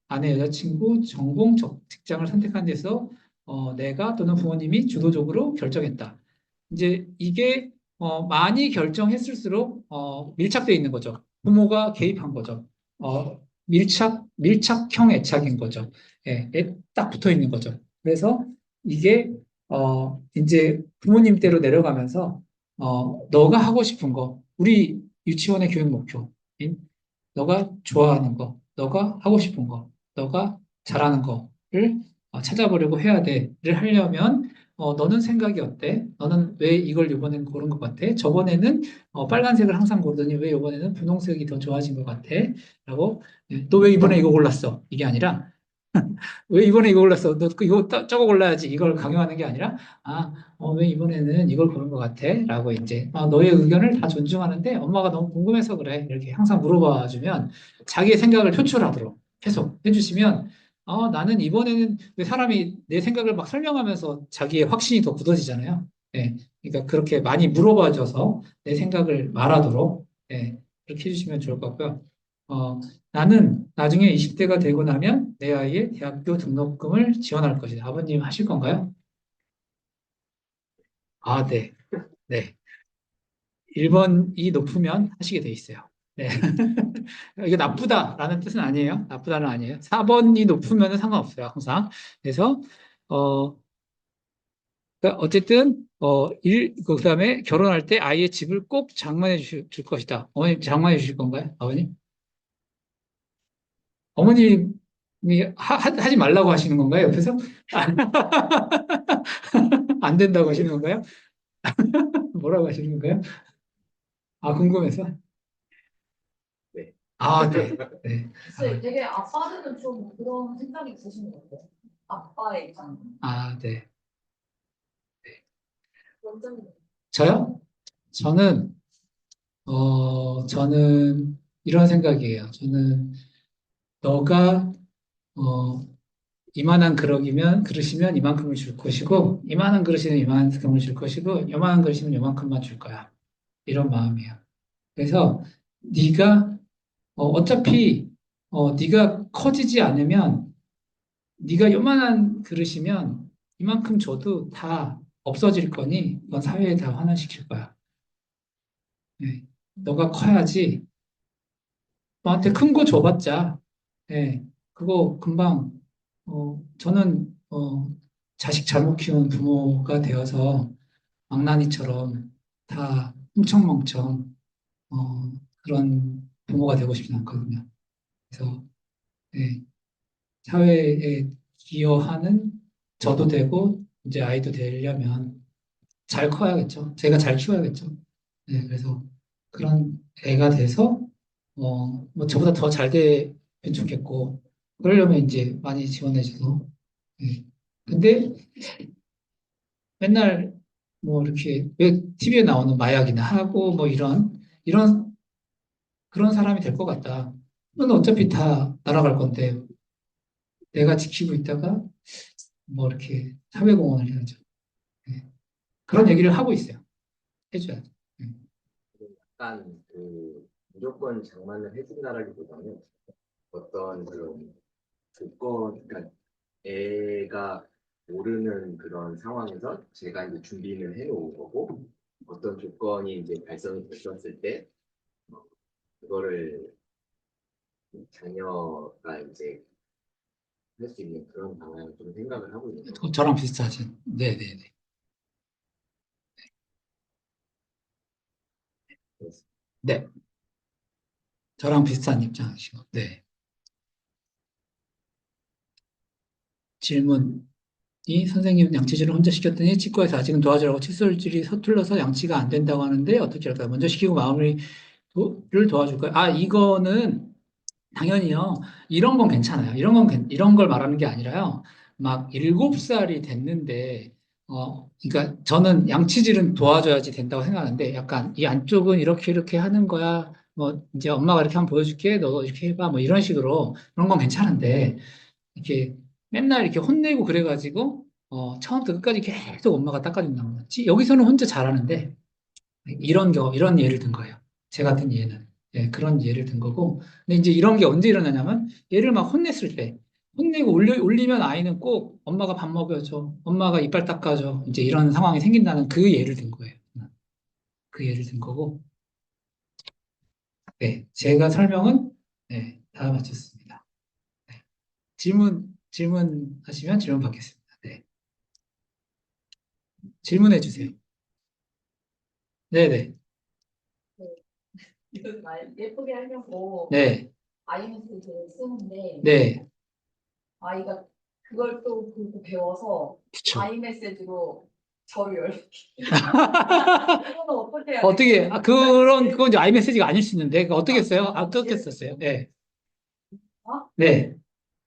Speaker 2: 아내, 여자친구, 전공, 직장을 선택한 데서 내가 또는 부모님이 주도적으로 결정했다. 이제 이게 많이 결정했을수록 밀착되어 있는 거죠. 부모가 개입한 거죠. 밀착형 애착인 거죠. 딱 붙어 있는 거죠. 그래서 이게 이제 부모님 때로 내려가면서 너가 하고 싶은 거, 우리 유치원의 교육 목표, 너가 좋아하는 거, 너가 하고 싶은 거, 너가 잘하는 거를 찾아보려고 해야 돼를 하려면 너는 생각이 어때? 너는 왜 이걸 이번엔 고른 것 같아? 저번에는 빨간색을 항상 고르더니 왜 이번에는 분홍색이 더 좋아진 것 같아? 라고 너 왜 이번에 이거 골랐어? 이게 아니라 왜 이번에 이거 골랐어? 너 이거 저거 골라야지. 이걸 강요하는 게 아니라, 왜 이번에는 이걸 고른 것 같아? 라고 이제, 너의 의견을 다 존중하는데 엄마가 너무 궁금해서 그래. 이렇게 항상 물어봐 주면 자기의 생각을 표출하도록 계속 해주시면, 나는 이번에는 왜 사람이 내 생각을 막 설명하면서 자기의 확신이 더 굳어지잖아요. 그러니까 그렇게 많이 물어봐 줘서 내 생각을 말하도록, 그렇게 해주시면 좋을 것 같고요. 어, 나는 나중에 20대가 되고 나면 내 아이의 대학교 등록금을 지원할 것이다. 아버님 하실 건가요? 아, 네. 네. 1번이 높으면 하시게 돼 있어요. 네. 이게 나쁘다라는 뜻은 아니에요. 나쁘다는 아니에요. 4번이 높으면 상관없어요. 항상. 그래서, 어, 그러니까 어쨌든, 그다음에 결혼할 때 아이의 집을 꼭 장만해 줄 것이다. 어머님 장만해 주실 건가요? 아버님? 어머님이 하지 말라고 하시는 건가요? 옆에서? 안 된다고 하시는 건가요? 뭐라고 하시는 건가요? 궁금해서? 네. 네. 네.
Speaker 3: 글쎄, 되게 아빠들은 좀 그런 생각이 있으신 것 같아요. 아빠의 입장.
Speaker 2: 네.
Speaker 3: 완전
Speaker 2: 저요? 저는, 저는 이런 생각이에요. 저는 너가, 어, 이만한 그릇이면 이만큼을 줄 것이고, 이만한 그릇이면 이만큼을 줄 것이고, 요만한 그릇이면 요만큼만 줄 거야. 이런 마음이에요. 그래서 네가 어차피 네가 커지지 않으면 네가 요만한 그릇이면 이만큼 줘도 다 없어질 거니 넌 사회에 다 환원시킬 거야. 네. 너가 커야지. 너한테 큰 거 줘봤자, 예, 그거 금방, 저는, 자식 잘못 키운 부모가 되어서 망나니처럼 다 흥청망청, 그런 부모가 되고 싶진 않거든요. 그래서, 예, 사회에 기여하는 저도 되고, 이제 아이도 되려면 잘 커야겠죠. 제가 잘 키워야겠죠. 네, 그래서 그런 애가 돼서 뭐 저보다 더 잘 되면 좋겠고 그러려면 이제 많이 지원해줘서 네. 근데 맨날 뭐 이렇게 왜 TV에 나오는 마약이나 하고 뭐 이런 그런 사람이 될 것 같다. 그건 어차피 다 날아갈 건데 내가 지키고 있다가 뭐 이렇게 사회공헌을 해야죠. 네. 그런 얘기를 하고 있어요. 해줘야죠. 네.
Speaker 4: 약간 무조건 장만을 해준다라기보다는 어떤 그런 조건, 그러니까 애가 모르는 그런 상황에서 제가 이제 준비는 해놓은 거고 어떤 조건이 이제 발생이 됐었을 때 그거를 자녀가 이제 할 수 있는 그런 방향을 좀 생각을 하고 있는 것 같아요.
Speaker 2: 저랑 비슷하지. 네네네.
Speaker 4: 그래서
Speaker 2: 네. 저랑 비슷한 입장이시고. 네. 질문이 선생님 양치질을 혼자 시켰더니 치과에서 아직은 도와주라고 칫솔질이 서툴러서 양치가 안 된다고 하는데 어떻게 할까요? 먼저 시키고 마무리를 도와줄까요? 아, 이거는 당연히요. 이런 건 괜찮아요. 이런 걸 말하는 게 아니라요. 막 7살이 됐는데, 그러니까 저는 양치질은 도와줘야지 된다고 생각하는데, 약간 이 안쪽은 이렇게 하는 거야. 뭐, 이제 엄마가 이렇게 한번 보여줄게. 너 이렇게 해봐. 뭐 이런 식으로. 그런 건 괜찮은데, 이렇게 맨날 이렇게 혼내고 그래가지고, 처음부터 끝까지 계속 엄마가 닦아준다는 거지. 여기서는 혼자 잘하는데, 이런 예를 든 거예요. 제 같은 예는. 예, 그런 예를 든 거고. 근데 이제 이런 게 언제 일어나냐면, 얘를 막 혼냈을 때, 혼내고 올리면 아이는 꼭 엄마가 밥 먹여줘. 엄마가 이빨 닦아줘. 이제 이런 상황이 생긴다는 그 예를 든 거예요. 그 예를 든 거고. 네, 제가 설명은, 네, 다 마쳤습니다. 네. 질문하시면 질문 받겠습니다. 네. 질문해 주세요. 네네.
Speaker 3: 이거 예쁘게 하려고
Speaker 2: 네.
Speaker 3: 아이메시지를 쓰는데
Speaker 2: 네.
Speaker 3: 아이가 그걸 또 보고 배워서
Speaker 2: 그쵸.
Speaker 3: 아이메시지로 저를 연락해. 이거는 어떻게 해야
Speaker 2: 어떻게,
Speaker 3: 될까요?
Speaker 2: 그건 이제 아이메시지가 아닐 수 있는데, 그 어떻게 써요? 어떻게 썼어요? 네.
Speaker 3: 어?
Speaker 2: 네.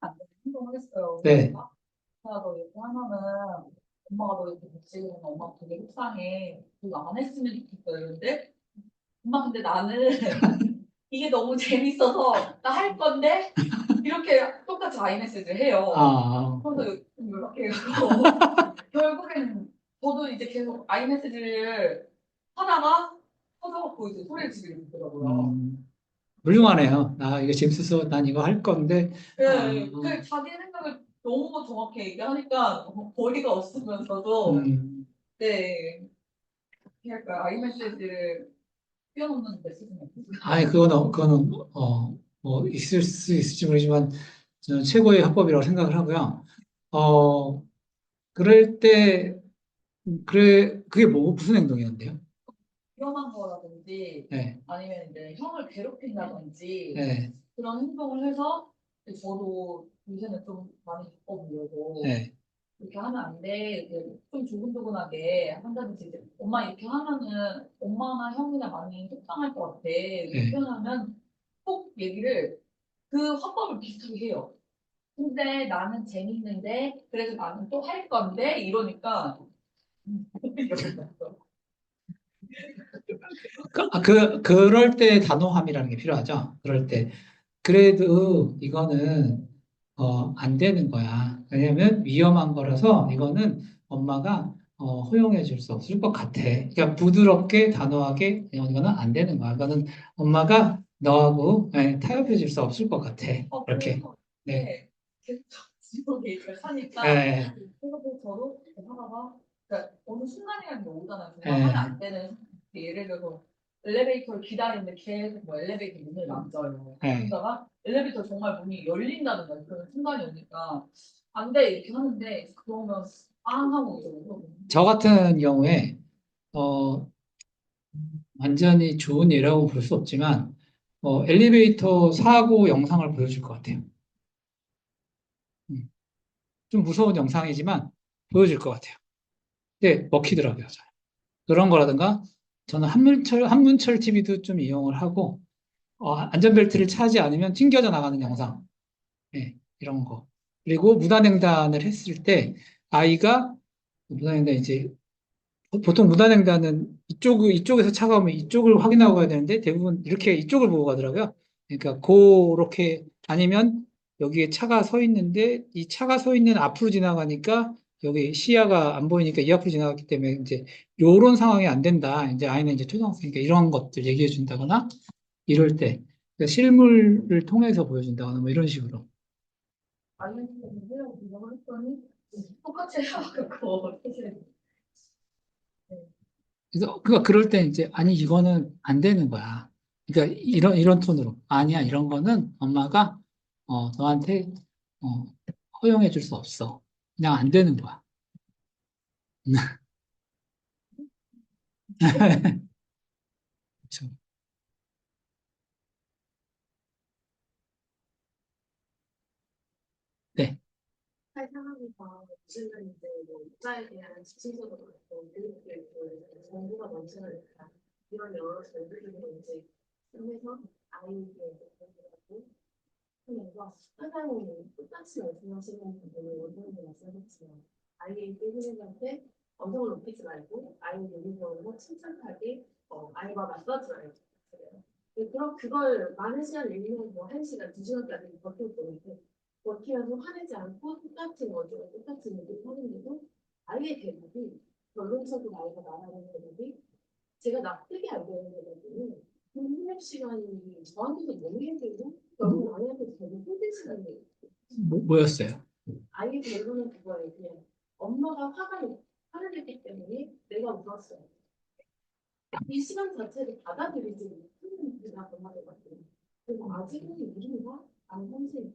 Speaker 3: 안 되는 행동을 했어요.
Speaker 2: 네.
Speaker 3: 야, 너 이렇게 하면은 엄마가 너 이렇게 못지으면 엄마 되게 속상해. 그거 안 했으면 좋겠어. 이런데 엄마 근데 나는 이게 너무 재밌어서 나 할 건데 이렇게 똑같이 아이메시지를 해요.
Speaker 2: 아,
Speaker 3: 그래서 연락해가지고 결국에는 저도 이제 계속 아이메시지를 하다가 터져갖고 이제 소리를 지르게 되더라고요.
Speaker 2: 훌륭하네요. 이거 재밌어서 난 이거 할 건데,
Speaker 3: 네, 그 자기 생각을 너무 정확히 얘기하니까 거리가 없으면서도
Speaker 2: 음,
Speaker 3: 네, 어떻게 할까요? 아이메시지를 끼워넣는 메시지는 없어요.
Speaker 2: 그거는, 뭐, 있을 수 있을지 모르지만, 저는 최고의 화법이라고 생각을 하고요. 어, 그럴 때, 그게 무슨 행동이었는데요?
Speaker 3: 위험한 거라든지
Speaker 2: 네,
Speaker 3: 아니면 이제 형을 괴롭힌다든지
Speaker 2: 네,
Speaker 3: 그런 행동을 해서 저도 요새는 좀 많이 바꿔보려고
Speaker 2: 네,
Speaker 3: 이렇게 하면 안 돼. 이렇게 좀 조근조근하게 한다든지 이제 엄마 이렇게 하면은 엄마나 형이나 많이 속상할 것 같아. 이렇게
Speaker 2: 네.
Speaker 3: 하면 꼭 얘기를 그 화법을 비슷하게 해요. 근데 나는 재밌는데 그래서 나는 또 할 건데 이러니까
Speaker 2: 그럴 때 단호함이라는 게 필요하죠. 그럴 때. 그래도 이거는 안 되는 거야. 왜냐면 위험한 거라서 이거는 엄마가 허용해 줄 수 없을 것 같아. 그러니까 부드럽게 단호하게 이거는 안 되는 거야. 이거는 엄마가 너하고 타협해 줄 수 없을 것 같아. 이렇게.
Speaker 3: 그래서
Speaker 2: 네.
Speaker 3: 이게 계속 지속이 잘 사니까
Speaker 2: 예,
Speaker 3: 그래서 저도 하다가 그러니까 어느 순간이라는 게 오잖아요. 정말 하면
Speaker 2: 예,
Speaker 3: 안 되는 예를 들어서 엘리베이터를 기다리는데 계속 뭐 엘리베이터 문을 만져요.
Speaker 2: 예.
Speaker 3: 그러다가 엘리베이터 정말 문이 열린다든가 그런 순간이 오니까 안 돼 이렇게 하는데 그러면 앙 하고 이제 오거든요.
Speaker 2: 저 같은 경우에 어, 완전히 좋은 예라고 볼 수 없지만 엘리베이터 사고 영상을 보여줄 것 같아요. 음, 좀 무서운 영상이지만 보여줄 것 같아요. 근데 먹히더라고요. 잘. 그런 거라든가 저는 한문철 TV도 좀 이용을 하고 안전벨트를 차지 않으면 튕겨져 나가는 영상, 예, 이런 거. 그리고 무단횡단을 했을 때 아이가 무단횡단 이제 보통 무단횡단은 이쪽에서 차가 오면 이쪽을 확인하고 가야 되는데 대부분 이렇게 이쪽을 보고 가더라고요. 그러니까 그렇게 아니면 여기에 차가 서 있는데 이 차가 서 있는 앞으로 지나가니까 여기 시야가 안 보이니까 이 앞으로 지나갔기 때문에 이제 요런 상황이 안 된다. 이제 아이는 이제 초등학생이니까 이런 것들 얘기해 준다거나 이럴 때 그러니까 실물을 통해서 보여준다거나 뭐 이런 식으로.
Speaker 3: 아이한테 해라고 부탁을 했더니 똑같이 해갖고 사실
Speaker 2: 그래서 그러니까 그럴 때 이제 아니 이거는 안 되는 거야. 그러니까 이런 톤으로 아니야 이런 거는 엄마가 너한테 어, 허용해 줄 수 없어. 그냥 안 되는 거야. 그렇죠. 네.
Speaker 5: 할 상황에서 요즘은 이제 뭐 육아에 대한 지식적으로 교육도 있고 정보가 넘치니까 이런 여러 정보들이 이제 통해서 아이에게 공부하고 하면서 항상 똑같이 말씀하시는 부분을 원장님 말씀하셨지만 아이의 깨지는한테 언성을 높이지 말고 아이의 논리적으로 침착하게 아이와 맞서지 말고 그럼 그걸 많은 시간을 일면 뭐 1시간, 2시간까지 버틸 거는데 버티면서 화내지 않고 똑같은 어조와 똑같은 얘기를 하는데도 아이의 대답이 결론적으로 아이가 말하는 대답이 제가 납득이 안 되는 대답이는 그 훈련 시간이 저한테도 너무 힘들고 결국 아이한테 되게 힘든 시간이에요.
Speaker 2: 뭐였어요?
Speaker 5: 아이의 결론은 그거예요. 그냥 엄마가 화를 냈기 때문에 내가 울었어요. 이 시간 자체를 받아들이지 못하는 대답을 하더라고요. 그래서 아직은 일인가? 안 선생.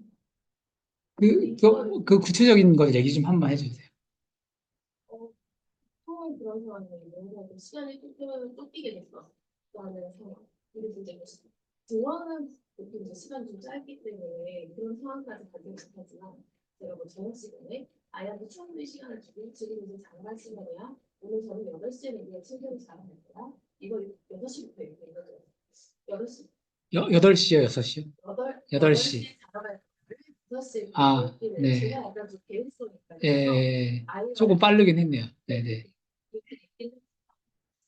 Speaker 2: 그 구체적인 거 얘기 좀 한번 해주세요.
Speaker 5: 처음 그런 상황이 뭔가 시간이 쫓기게 됐어. 라는 상황. 근데 이제 중원은 보통 이제 시간이 좀 짧기 때문에 그런 상황까지 가지 못하지만 제가 뭐 저녁 시간에 아이한테 충분히 시간을 주고 지금 이제 장말 시간이야. 오늘 저는 8시에 우리가 친구를 자러 갈 거야. 이거 6시부터 이렇게 이거죠. 8시,
Speaker 2: 8시요, 6시요? 8시.
Speaker 5: 8시에 자러 갈 거야. 6시에
Speaker 2: 아,
Speaker 5: 얘기를 제가
Speaker 2: 네.
Speaker 5: 약간 좀 계획성이니까 그래서
Speaker 2: 예,
Speaker 5: 아이와
Speaker 2: 조금 빠르긴 했네요.
Speaker 5: 네.
Speaker 2: 네네.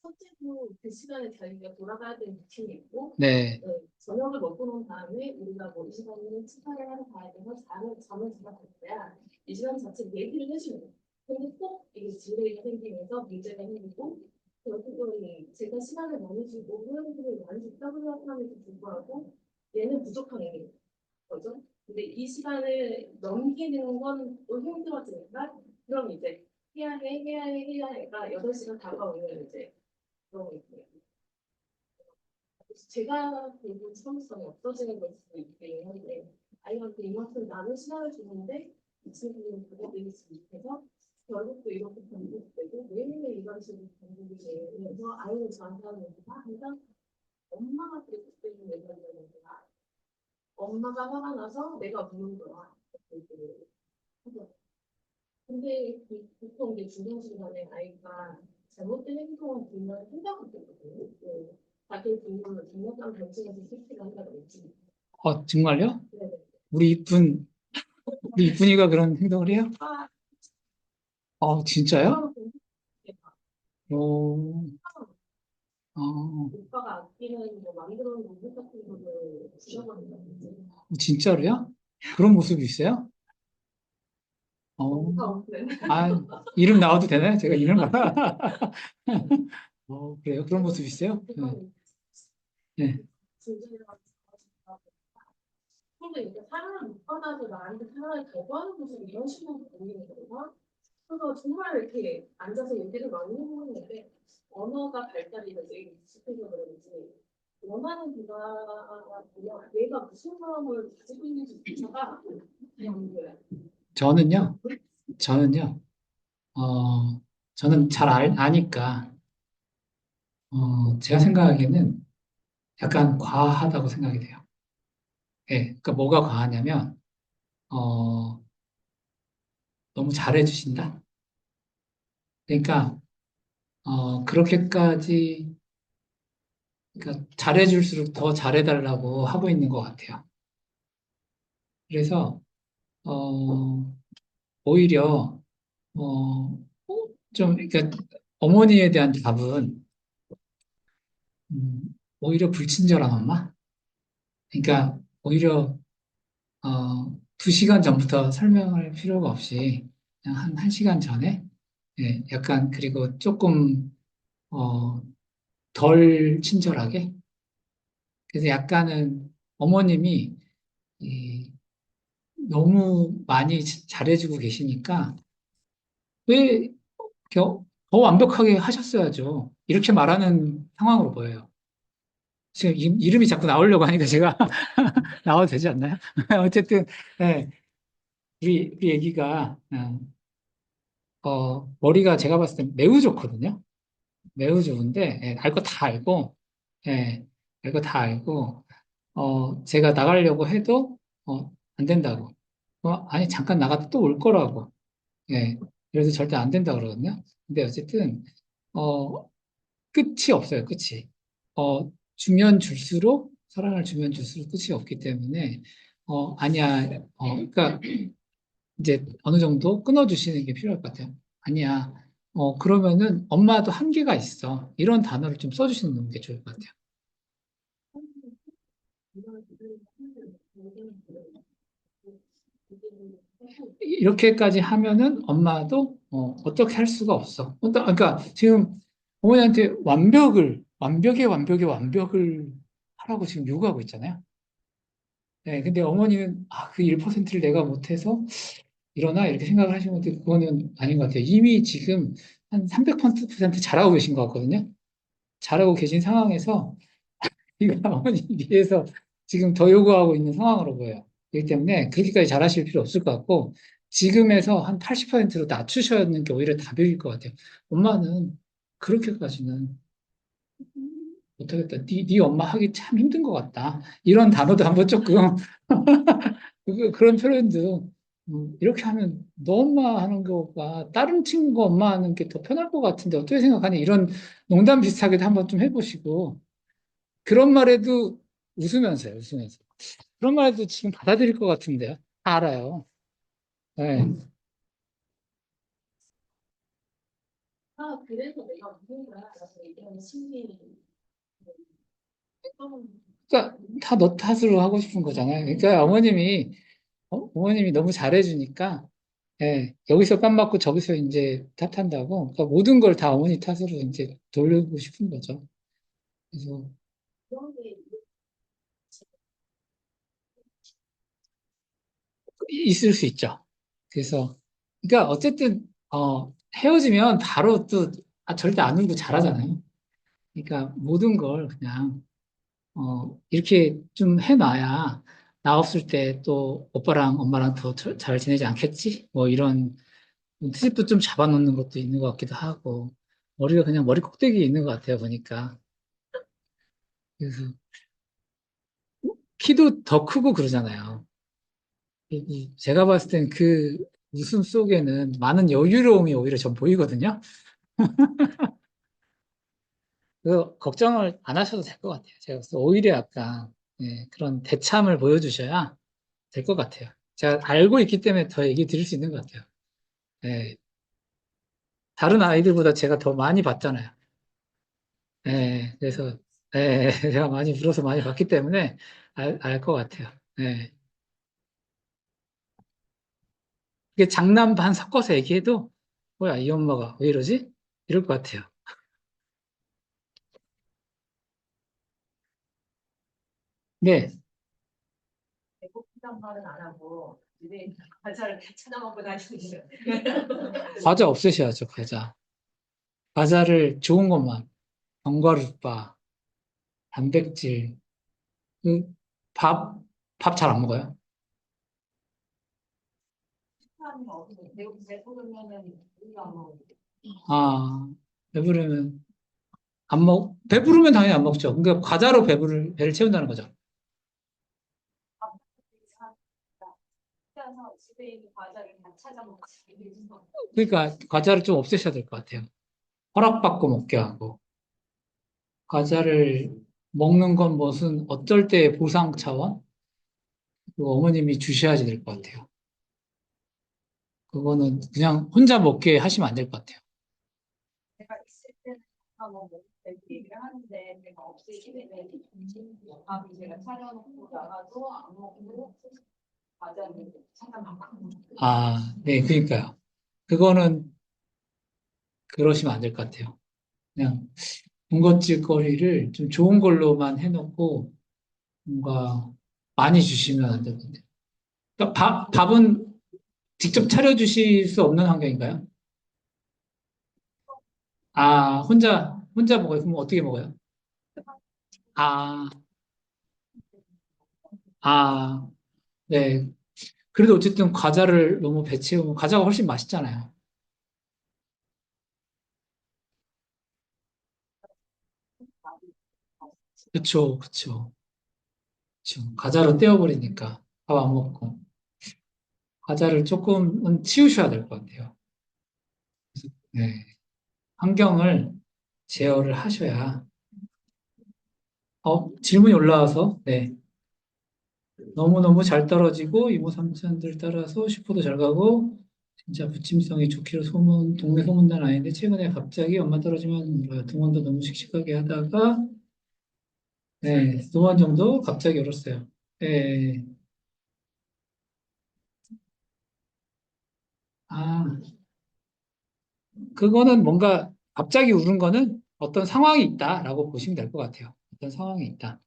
Speaker 5: 첫째도 그 시간에 자기가 돌아가야 되는 루틴이 있고,
Speaker 2: 네.
Speaker 5: 저녁을 먹고 난 다음에 우리가 뭐 이 시간에는 치과를 하러 가야 돼서 잠을 자러 갈 거야. 이 시간 자체 얘기를 해주는 거예요. 근데 꼭 이게 딜레이가 생기면서 문제가 생기고, 결국은 제가 시간을 많이 주고 후원들을 많이 줬다고 생각함에도 불구하고 얘는 부족한 애인 거죠. 근데 이 시간을 넘기는 건 또 힘들어지니까 그럼 이제 해야 해가 8시간 다가오면 이제 그런 거 있고요. 제가 결국 참을성이 없어지는 걸 수도 있긴 한데 아이한테 이만큼 나는 시간을 주는데 이 친구는 그거 되기 못해서 결국 또 이렇게 반복되고 매일매일 이런 식으로 반복이 되면서 아이는 저한테 하는 얘기가 항상 엄마가 그랬기 때문에 내가 이러는 거야. 엄마가 화가 나서 내가 우는 거야. 이렇게 얘기를 하더라고요. 근데 보통 이제 중간중간에 아이가 잘못된 행동을 보면 생각을 했거든요. 자기 부모를 장난감 던지면서 실수를 한다든지.
Speaker 2: 정말요?
Speaker 5: 네.
Speaker 2: 우리 이쁜, 우리 이쁜이가 그런 행동을 해요?
Speaker 5: 아,
Speaker 2: 진짜요?
Speaker 5: 오빠가
Speaker 2: 오, 어,
Speaker 5: 오빠가 아끼는 뭐 만들어 놓은 노트 같은 거를 주셔버린다든지.
Speaker 2: 진짜로요? 그런 모습이 있어요?
Speaker 1: 어,
Speaker 5: 다 없는.
Speaker 2: 아, 이름 나와도 되나요? 제가 이름 나 그래요? 그런 모습 있어요? 네.
Speaker 5: 근데 이게 사랑을 못 받아서 나한테 사랑을 거부하는 모습 이런 식으로 보이는 거구나. 그래서 정말 이렇게 앉아서 얘기를 많이 해보는데 언어가 발달이 되게 익숙해서 그런지 원하는 대화가 뭐야 내가 무슨 마음을 가지고 있는지조차가 잘 안 보여요.
Speaker 2: 저는요, 저는요, 저는 잘 아니까, 제가 생각하기에는 약간 과하다고 생각이 돼요. 예, 그러니까 뭐가 과하냐면, 어, 너무 잘해주신다? 그러니까, 그렇게까지, 그러니까 잘해줄수록 더 잘해달라고 하고 있는 것 같아요. 그래서, 어, 오히려, 어, 그러니까 어머니에 대한 답은, 오히려 불친절한 엄마? 그러니까, 오히려, 2시간 전부터 설명할 필요가 없이, 그냥 한 1시간 전에, 예, 약간, 그리고 조금, 어, 덜 친절하게, 그래서 약간은 어머님이 이, 너무 많이 잘해주고 계시니까 왜 더 완벽하게 하셨어야죠. 이렇게 말하는 상황으로 보여요. 지금 이름이 자꾸 나오려고 하니까 제가 나와도 되지 않나요? 어쨌든 네, 우리 애기가 머리가 제가 봤을 때 매우 좋거든요. 매우 좋은데 알 거 다 알고 예, 알 거 다 알고 제가 나가려고 해도 안 된다고. 아니 잠깐 나갔다 또 올 거라고. 예. 그래서 절대 안 된다 그러거든요. 근데 어쨌든 어, 끝이 없어요. 끝이. 주면 줄수록 사랑을 주면 줄수록 끝이 없기 때문에 아니야. 그러니까 이제 어느 정도 끊어주시는 게 필요할 것 같아요. 아니야. 그러면은 엄마도 한계가 있어. 이런 단어를 좀 써주시는 게 좋을 것 같아요. 이렇게까지 하면은 엄마도 어떻게 할 수가 없어. 그러니까 지금 어머니한테 완벽의 완벽을 하라고 지금 요구하고 있잖아요. 네, 근데 어머니는 그 1%를 내가 못해서 이러나 이렇게 생각을 하시는 건데 그거는 아닌 것 같아요. 이미 지금 한 300% 잘하고 계신 것 같거든요. 잘하고 계신 상황에서 이거 어머니 위해서 지금 더 요구하고 있는 상황으로 보여요. 그렇기 때문에 그렇게까지 잘하실 필요 없을 것 같고 지금에서 한 80%로 낮추셔야 하는 게 오히려 답일 것 같아요. 엄마는 그렇게까지는 못하겠다. 네 엄마 하기 참 힘든 것 같다. 이런 단어도 한번 조금 그런 표현도 이렇게 하면 너 엄마 하는 거가 다른 친구 엄마 하는 게 더 편할 것 같은데 어떻게 생각하니? 이런 농담 비슷하게도 한번 좀 해보시고 그런 말에도 웃으면서요, 웃으면서. 그런 말에도 지금 받아들일 것 같은데요. 다 알아요. 네.
Speaker 5: 그래서 내가 무슨 거야? 라고 얘기하는 심리
Speaker 2: 그러니까 다 너 탓으로 하고 싶은 거잖아요. 그러니까 어머님이 너무 잘해주니까, 예, 여기서 뺨 맞고 저기서 이제 탓한다고, 그러니까 모든 걸 다 어머니 탓으로 이제 돌리고 싶은 거죠. 그래서
Speaker 5: 그런 게
Speaker 2: 있을 수 있죠. 그래서, 그러니까 어쨌든, 헤어지면 바로 또, 절대 안 울고 잘하잖아요. 그러니까 모든 걸 그냥 이렇게 좀 해놔야 나 없을 때 또 오빠랑 엄마랑 더 잘 지내지 않겠지? 뭐 이런 트집도 좀 잡아놓는 것도 있는 것 같기도 하고 머리가 그냥 머리 꼭대기에 있는 것 같아요 보니까 그래서 키도 더 크고 그러잖아요. 제가 봤을 땐 그 웃음 속에는 많은 여유로움이 오히려 전 보이거든요. 그래서 걱정을 안 하셔도 될 것 같아요. 제가 봤을 때 오히려 약간 그런 대참을 보여주셔야 될 것 같아요. 제가 알고 있기 때문에 더 얘기 드릴 수 있는 것 같아요. 예, 다른 아이들보다 제가 더 많이 봤잖아요. 그래서, 제가 많이 불어서 많이 봤기 때문에 알 것 같아요. 예. 이게 장난 반 섞어서 얘기해도, 뭐야, 이 엄마가 왜 이러지? 이럴 것 같아요. 네,
Speaker 5: 배고프단 말은 안 하고 집에 과자를 다 찾아 먹고 다니시죠.
Speaker 2: 과자 없으셔야죠, 과자. 과자를 좋은 것만, 견과류바, 단백질, 그 밥, 밥 잘 안 먹어요?
Speaker 5: 사람이 어디 배고프면은 우리가 뭐
Speaker 2: 아, 배부르면 배부르면 당연히 안 먹죠. 그러니까 과자로 배를 채운다는 거죠.
Speaker 5: 밥에서 집에 있는 과자를 다 찾아 먹지.
Speaker 2: 그러니까 과자를 좀 없애셔야 될 것 같아요. 허락받고 먹게 하고. 과자를 먹는 건 무슨 어쩔 때 보상 차원? 그거 어머님이 주셔야지 될 것 같아요. 그거는 그냥 혼자 먹게 하시면 안 될 것 같아요.
Speaker 5: 내가 있을 때는 뭐 먹을 때 얘기를 하는데 내가 없을 때는 밥을 제가 차려놓고 나가도 안 먹고 과자를 찾아 먹고
Speaker 2: 아, 네, 그러니까요. 그거는 그러시면 안 될 것 같아요. 그냥 군것질거리를 좀 좋은 걸로만 해놓고 뭔가 많이 주시면 안 될 것 같아요. 그러니까 밥은 직접 차려주실 수 없는 환경인가요? 아, 혼자 먹어요? 그럼 어떻게 먹어요? 아, 아, 네. 그래도 어쨌든 과자를 너무 배채우면 과자가 훨씬 맛있잖아요. 그쵸, 그쵸, 그쵸. 과자로 떼어버리니까 밥 안 먹고. 과자를 조금은 치우셔야 될 것 같아요. 네. 환경을 제어를 하셔야. 질문이 올라와서, 네. 너무너무 잘 떨어지고, 이모 삼촌들 따라서 슈퍼도 잘 가고, 진짜 부침성이 좋기로 동네 소문난 아이인데, 최근에 갑자기 엄마 떨어지면 뭐야, 등원도 너무 씩씩하게 하다가, 네, 2번 정도 갑자기 울었어요. 네. 아, 그거는 뭔가 갑자기 울은 거는 어떤 상황이 있다라고 보시면 될 것 같아요. 어떤 상황이 있다.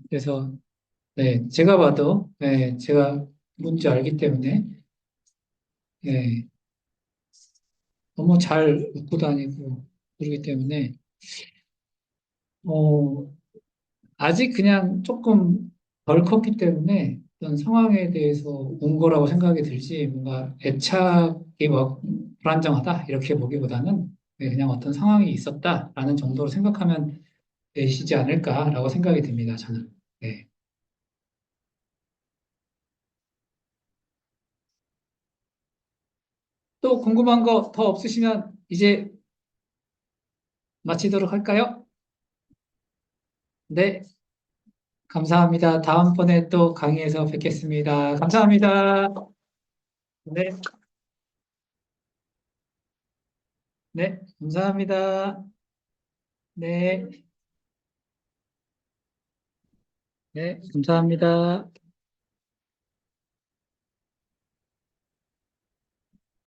Speaker 2: 그래서, 네, 제가 봐도, 네, 제가 뭔지 알기 때문에, 네, 너무 잘 웃고 다니고 그러기 때문에, 어, 아직 그냥 조금 덜 컸기 때문에 어떤 상황에 대해서 운 거라고 생각이 들지, 뭔가 애착이 막 불안정하다, 이렇게 보기보다는 네, 그냥 어떤 상황이 있었다라는 정도로 생각하면 되시지 않을까라고 생각이 듭니다, 저는. 네. 또 궁금한 거 더 없으시면 이제 마치도록 할까요? 네, 감사합니다. 다음번에 또 강의에서 뵙겠습니다. 감사합니다. 네, 네, 감사합니다. 네, 네, 감사합니다.